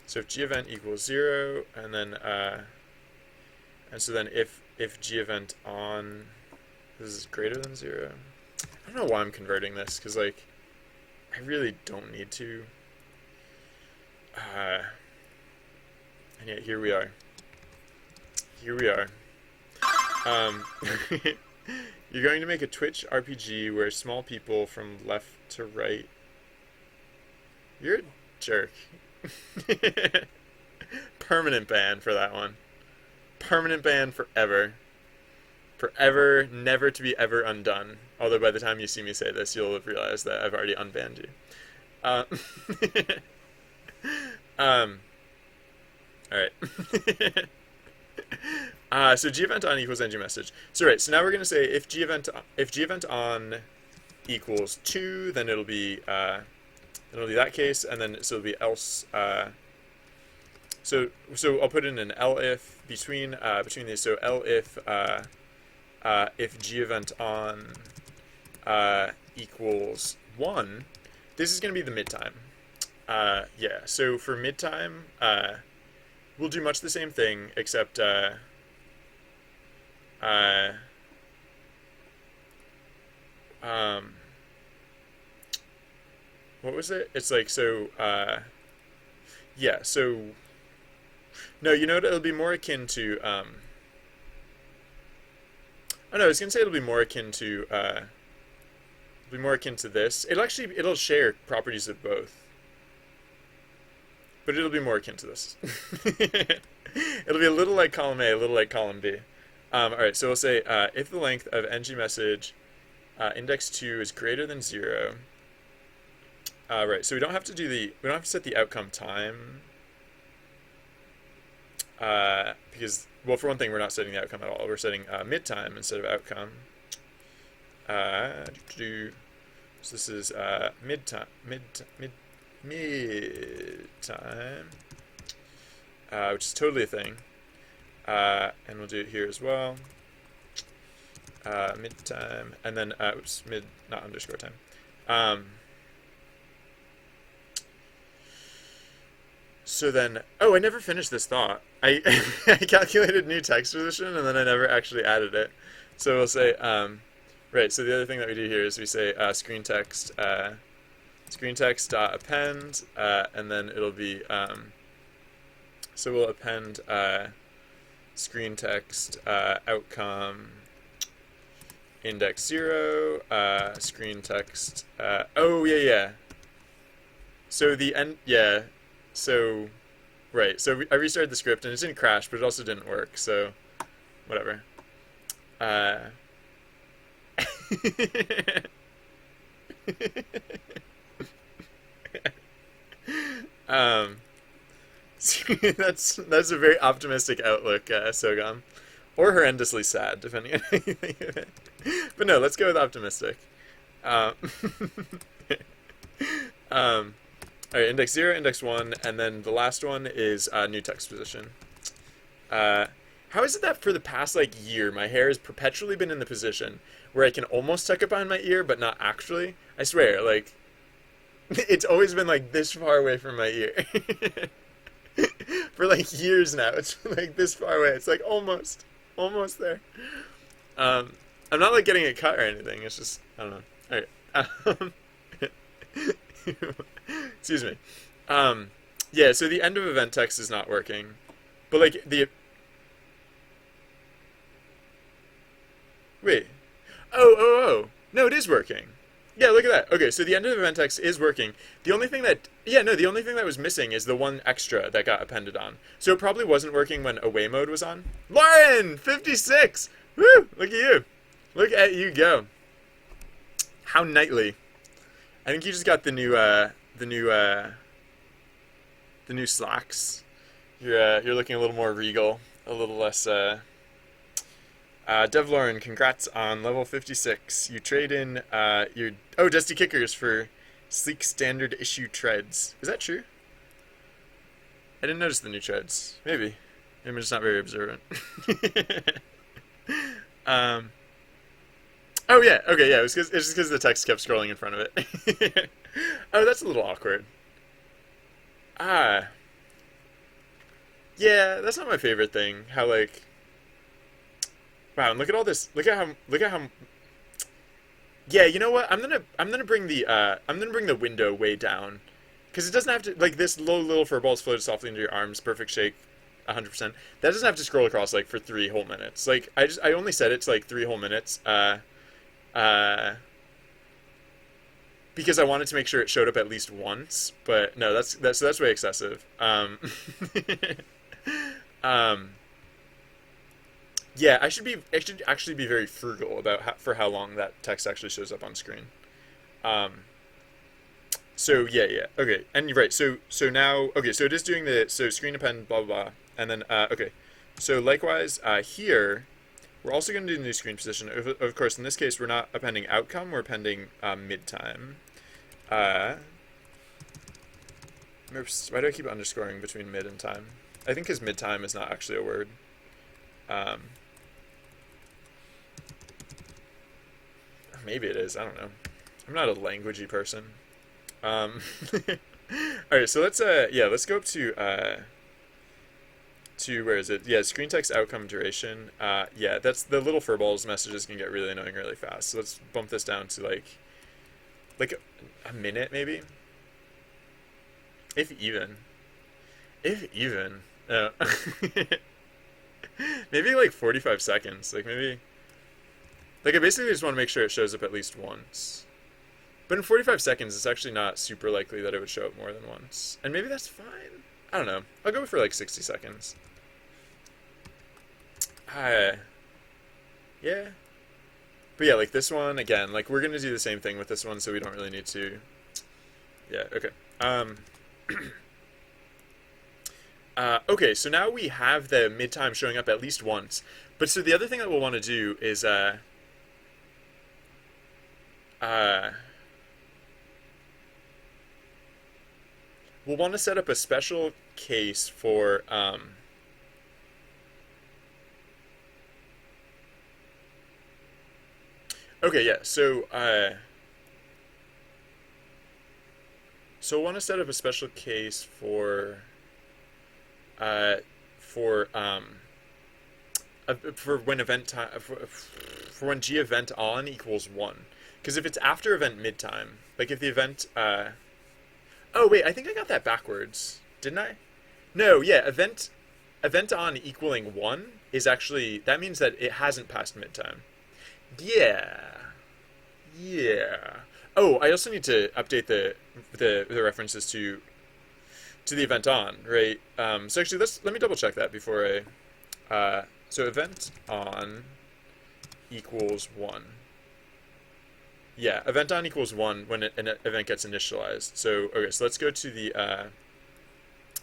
so if G event equals 0, and then, and so then if G event on, this is greater than 0. I don't know why I'm converting this, because, like, I really don't need to. And yet, here we are. here we are. Um, you're going to make a Twitch RPG where small people from left to right. You're a jerk. Permanent ban for that one. Permanent ban forever. Forever, never to be ever undone. Although by the time you see me say this, you'll have realized that I've already unbanned you. Uh, Alright. So gevent on equals ngMessage. So right, so now we're gonna say if gevent on equals 2, then it'll be that case, and then so it'll be else. So I'll put in an elif between these. So elif if gevent on equals 1, this is gonna be the midtime. Yeah. So for midtime, we'll do much the same thing, except what was it? It's like, so, yeah, so, no, you know what, it'll be more akin to, oh no, I was gonna say it'll be more akin to, this. It'll share properties of both. But it'll be more akin to this. It'll be a little like column A, a little like column B. Alright, so we'll say, if the length of ngMessage index 2 is greater than 0, right, so we don't have to set the outcome time, because, well, for one thing, we're not setting the outcome at all. We're setting midtime instead of outcome. So this is midtime, which is totally a thing, and we'll do it here as well. Midtime, and then not underscore time. So then, I never finished this thought. I calculated new text position, and then I never actually added it. So we'll say, right, so the other thing that we do here is we say screen text dot append, and then it'll be, so we'll append screen text outcome index 0, screen text, oh yeah. So the end, yeah. So, right, so I restarted the script, and it didn't crash, but it also didn't work, so, whatever. That's a very optimistic outlook, Sogam. Or horrendously sad, depending on how you think of it. But no, let's go with optimistic. Alright, index 0, index 1, and then the last one is new text position. How is it that for the past, year, my hair has perpetually been in the position where I can almost tuck it behind my ear, but not actually? I swear, it's always been, this far away from my ear. For, years now. It's, this far away. It's, almost there. I'm not, getting it cut or anything. It's just, I don't know. Alright. Excuse me. Yeah, so the end of event text is not working. But, wait. Oh. No, it is working. Yeah, look at that. Okay, so the end of event text is working. The only thing that was missing is the one extra that got appended on. So it probably wasn't working when away mode was on. Lauren, 56! Woo! Look at you. Look at you go. How knightly. I think you just got the new slacks. You're looking a little more regal, a little less. Devlorn, congrats on level 56. You trade in your Dusty Kickers for sleek standard issue treads. Is that true? I didn't notice the new treads. Maybe I'm just not very observant. Oh yeah, okay, yeah. It's just because the text kept scrolling in front of it. Oh, that's a little awkward. Yeah, that's not my favorite thing. How wow, and look at all this. Look at how. Yeah, you know what? I'm gonna bring the window way down, because it doesn't have to this low little fur balls floated softly into your arms. Perfect shake. 100%. That doesn't have to scroll across like for 3 whole minutes. Like I only set it to like 3 whole minutes. Uh, because I wanted to make sure it showed up at least once. But no, that's way excessive. Um, yeah, I should actually be very frugal about for how long that text actually shows up on screen. Um, so yeah, okay, and you're right. So now, okay, so it is doing the so screen append blah blah blah, and then okay, so likewise here we're also going to do the new screen position. Of course, in this case, we're not appending outcome, we're appending mid time. Oops, why do I keep underscoring between mid and time? I think because mid time is not actually a word. Um, Maybe it is. I don't know. I'm not a languagey person. Um, all right, so let's go up to where is it? Yeah, screen text outcome duration. Yeah, that's the little furballs messages can get really annoying really fast. So let's bump this down to like a minute maybe, if even, if even. Maybe like 45 seconds. Like maybe like I basically just want to make sure it shows up at least once. But in 45 seconds, it's actually not super likely that it would show up more than once. And maybe that's fine. I don't know. I'll go for like 60 seconds. Yeah. But yeah, like this one, again, like we're going to do the same thing with this one, so we don't really need to. Yeah, okay. Okay, so now we have the mid time showing up at least once. But so the other thing that we'll want to do is, we'll want to set up a special case for, okay, yeah, so we'll want to set up a special case uh, for, for when event time, for when g event on equals 1. Because if it's after event mid time, like if the event, oh wait, I think I got that backwards, didn't I? No, yeah, event on equaling 1 is actually, that means that it hasn't passed mid time. Yeah. Yeah. Oh, I also need to update the references to the event on, right? So actually, let me double check that before so event on equals 1. Yeah, event on equals 1 when an event gets initialized. So okay, so let's go to the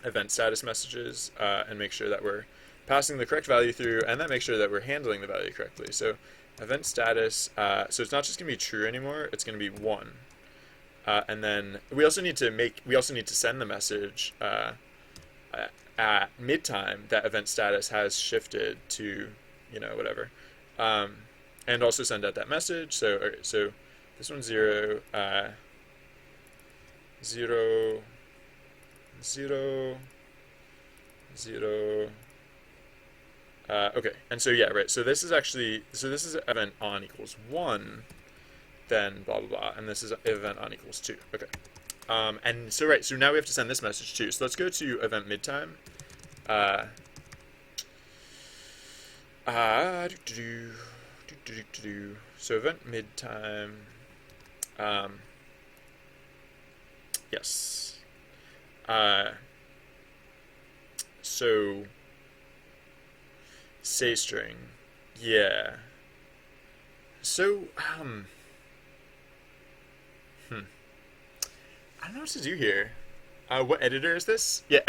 event status messages and make sure that we're passing the correct value through, and then make sure that we're handling the value correctly. So event status, so it's not just going to be true anymore, it's going to be 1. And then we also need to send the message at mid time that event status has shifted to, whatever. And also send out that message. So, okay, so this one's 0, 0, 0, 0. Okay, and so yeah, right. So this is event on equals 1, then blah blah blah, and this is event on equals 2. Okay, and so right. So now we have to send this message too. So let's go to event midtime. So event midtime. Yes. So say string. Yeah. So I don't know what to do here. What editor is this? Yeah,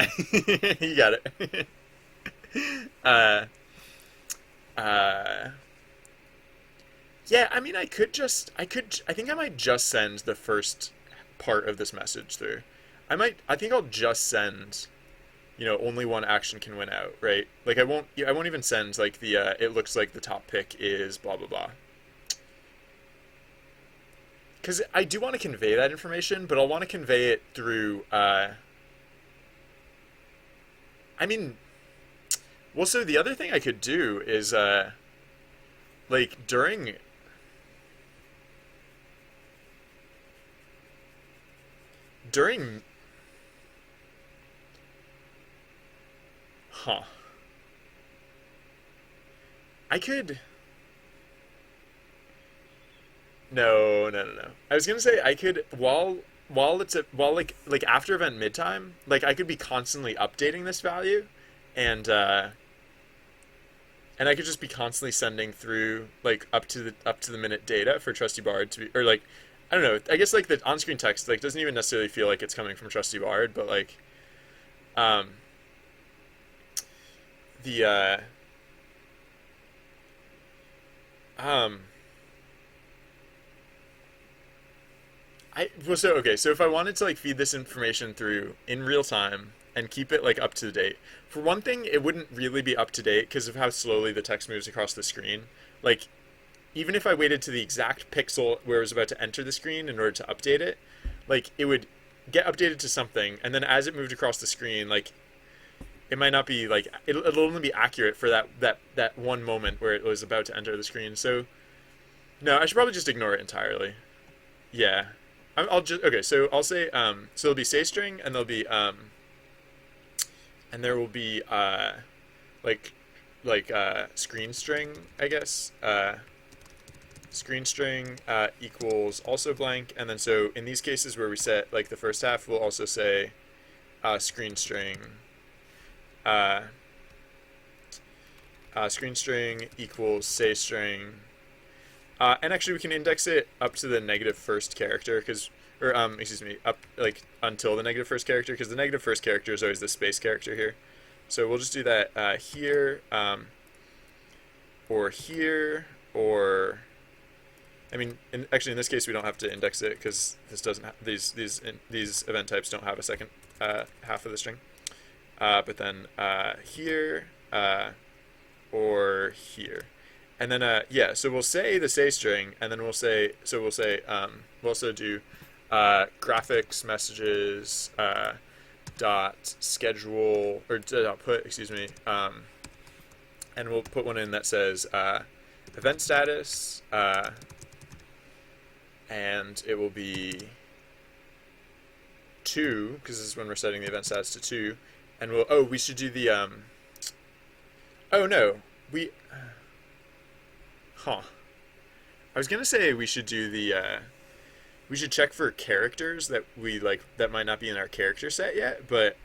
you got it. uh, yeah, I mean, I think I might just send the first part of this message through. I think I'll just send, only one action can win out, right? Like I won't even send like it looks like the top pick is blah blah blah. Because I do want to convey that information, but I'll want to convey it through, I mean, well, so the other thing I could do is, like, during, huh. I could. No, no, no, no. I was gonna say I could while like after event midtime, like I could be constantly updating this value, and and I could just be constantly sending through like up to the minute data for Trusty Bard to be, or like I don't know. I guess like the on screen text like doesn't even necessarily feel like it's coming from Trusty Bard, but like um the um I well so okay, so if I wanted to like feed this information through in real time and keep it like up to date, for one thing, it wouldn't really be up to date because of how slowly the text moves across the screen. Like even if I waited to the exact pixel where it was about to enter the screen in order to update it, like it would get updated to something, and then as it moved across the screen, like it might not be like it'll only be accurate for that one moment where it was about to enter the screen. So no, I should probably just ignore it entirely. Yeah, I'll just okay. So I'll say so there'll be say string and there'll be and there will be like screen string, I guess. Screen string equals also blank, and then so in these cases where we set like the first half, we'll also say screen string uh, screen string equals say string, and actually we can index it up to the negative first character because or excuse me up like until the negative first character because the negative first character is always the space character here. So we'll just do that here or here or I mean, actually, in this case, we don't have to index it because this doesn't. These event types don't have a second half of the string. But then here or here, and then yeah. So we'll say the say string, and then we'll say we'll also do graphics messages dot schedule or dot put excuse me, and we'll put one in that says event status. And it will be 2 because this is when we're setting the event status to 2, and we should do the oh no we huh I was gonna say we should do the we should check for characters that we like that might not be in our character set yet, but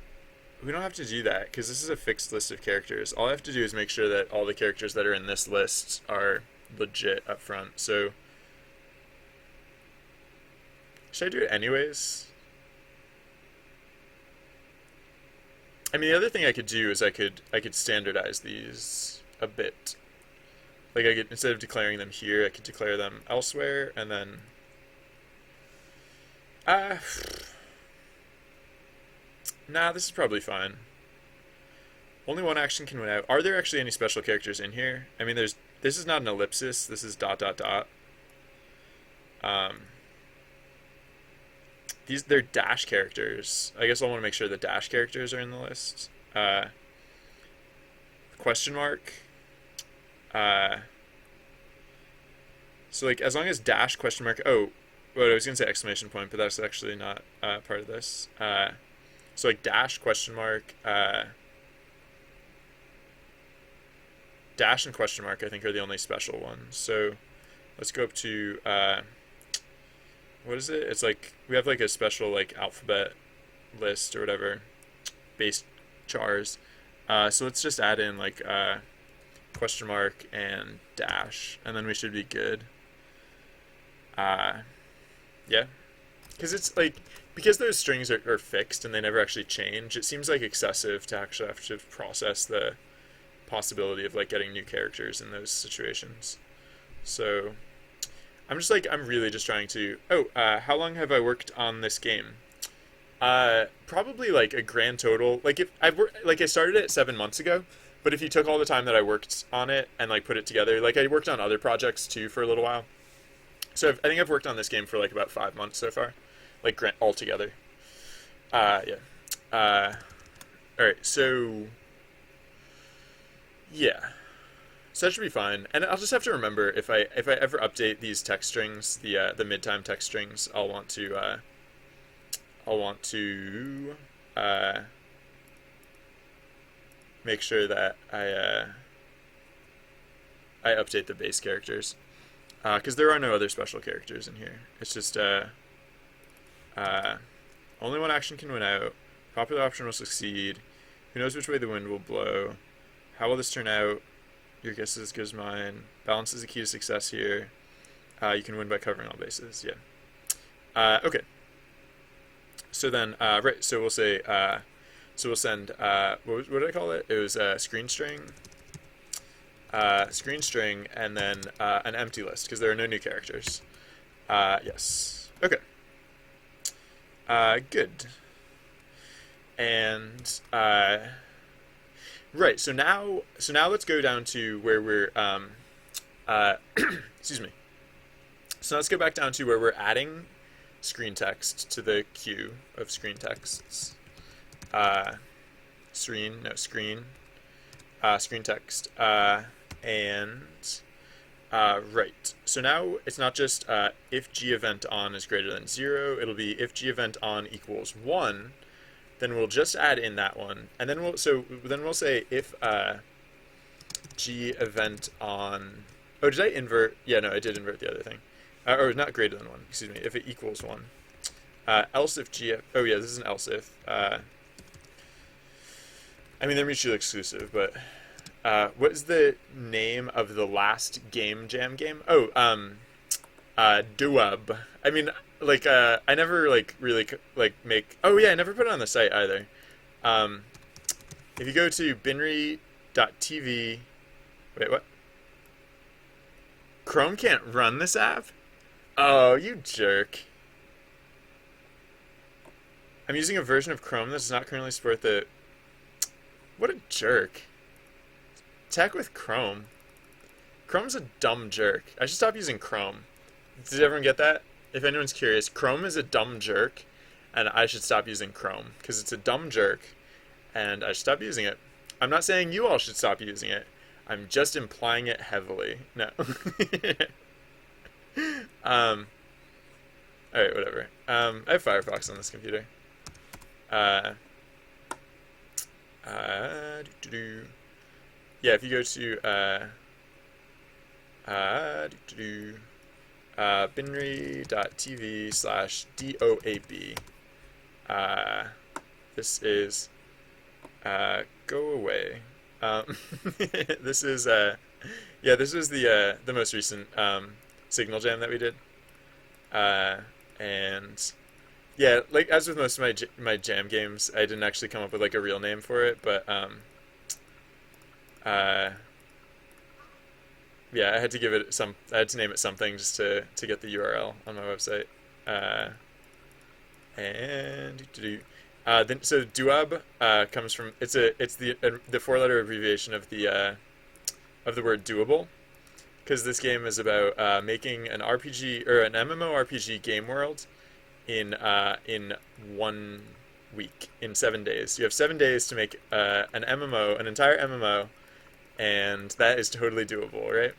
we don't have to do that because this is a fixed list of characters. All I have to do is make sure that all the characters that are in this list are legit up front. So should I do it anyways? I mean, the other thing I could do is I could standardize these a bit. Like I could instead of declaring them here, I could declare them elsewhere, and then uh nah, this is probably fine. Only one action can win out. Are there actually any special characters in here? I mean, this is not an ellipsis. This is dot dot dot. They're dash characters. I guess I want to make sure the dash characters are in the list. Question mark. So like as long as dash question mark. Oh, well, I was gonna say exclamation point, but that's actually not part of this. So like dash question mark. Dash and question mark I think are the only special ones. So let's go up to what is it? It's like we have like a special like alphabet list or whatever, base chars. So let's just add in like question mark and dash, and then we should be good. Yeah, because it's like because those strings are fixed and they never actually change. It seems like excessive to actually have to process the possibility of like getting new characters in those situations. So I'm really just trying to. How long have I worked on this game? Probably like a grand total. Like if I've worked, like I started it 7 months ago, but if you took all the time that I worked on it and like put it together, like I worked on other projects too for a little while. So I think I've worked on this game for like about 5 months so far, like all together. Yeah. All right. So yeah. So that should be fine, and I'll just have to remember if I ever update these text strings, the mid-time text strings, I'll want to make sure that I update the base characters, because there are no other special characters in here. It's just uh, only one action can win out. Popular option will succeed. Who knows which way the wind will blow? How will this turn out? Your guess is as good as mine. Balance is the key to success here. You can win by covering all bases. Yeah. Okay. So then, right. So we'll say. So we'll send. What did I call it? It was screen string. Screen string, and then an empty list because there are no new characters. Yes. Okay. Good. And right. So now let's go down to where we're excuse me. So let's go back down to where we're adding screen text to the queue of screen texts. Screen text. And right. So now it's not just if g event on is greater than 0. It'll be if g event on equals 1. Then we'll just add in that one, and then we'll say if g event on. Oh, did I invert? Yeah, no, I did invert the other thing. Or not greater than 1. Excuse me. If it equals 1. Else if g. Oh yeah, this is an else if. I mean they're mutually exclusive, but what is the name of the last game jam game? Oh, Duab. I mean, like, I never really make. Oh yeah, I never put it on the site either. If you go to binry.tv, wait, what? Chrome can't run this app? Oh, you jerk. I'm using a version of Chrome that does not currently support the. What a jerk. Tech with Chrome. Chrome's a dumb jerk. I should stop using Chrome. Did everyone get that? If anyone's curious, Chrome is a dumb jerk, and I should stop using Chrome, because it's a dumb jerk, and I should stop using it. I'm not saying you all should stop using it. I'm just implying it heavily. No. Alright, whatever. I have Firefox on this computer. Yeah, if you go to binry.tv/DOAB, this is go away. This is yeah, this was the most recent Signal Jam that we did, and yeah, like as with most of my jam games, I didn't actually come up with like a real name for it, but yeah, I had to give it some. I had to name it something just to get the URL on my website. And then so Duab comes from it's the 4-letter abbreviation of the word doable, because this game is about making an RPG or an MMORPG game world in 1 week, in 7 days. You have 7 days to make an entire MMO, and that is totally doable, right?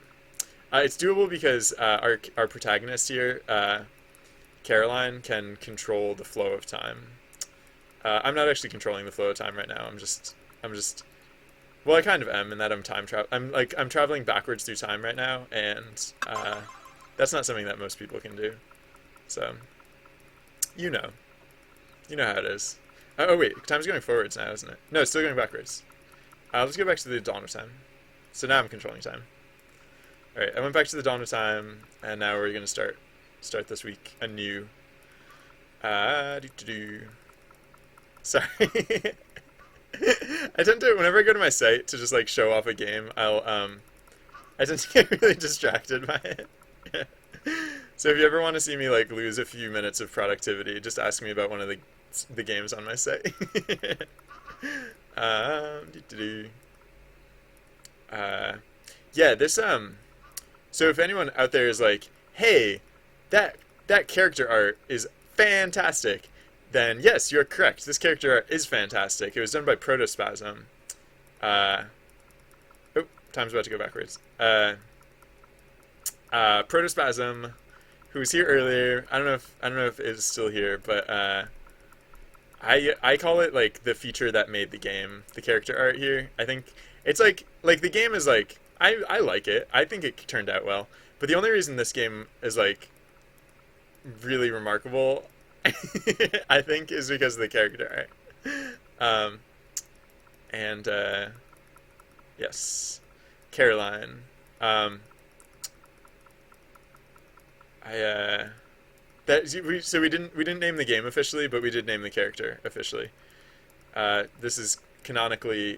It's doable because our protagonist here, Caroline, can control the flow of time. I'm not actually controlling the flow of time right now. I'm just. Well, I kind of am in that I'm I'm traveling backwards through time right now, and that's not something that most people can do. So, you know how it is. Oh wait, time's going forwards now, isn't it? No, it's still going backwards. Let's go back to the dawn of time. So now I'm controlling time. All right, I went back to the dawn of time, and now we're gonna start this week anew. Sorry. I tend to, whenever I go to my site to just like show off a game, I tend to get really distracted by it. So if you ever want to see me like lose a few minutes of productivity, just ask me about one of the games on my site. Yeah, this so if anyone out there is like, hey, that character art is fantastic, then yes, you're correct. This character art is fantastic. It was done by Protospasm. Oh, time's about to go backwards. Protospasm, who was here earlier. I don't know if it's still here, but I call it like the feature that made the game. The character art here. I think it's like the game is like I like it. I think it turned out well. But the only reason this game is like really remarkable, I think, is because of the character art. And yes, Caroline. Um, I so we didn't name the game officially, but we did name the character officially. This is canonically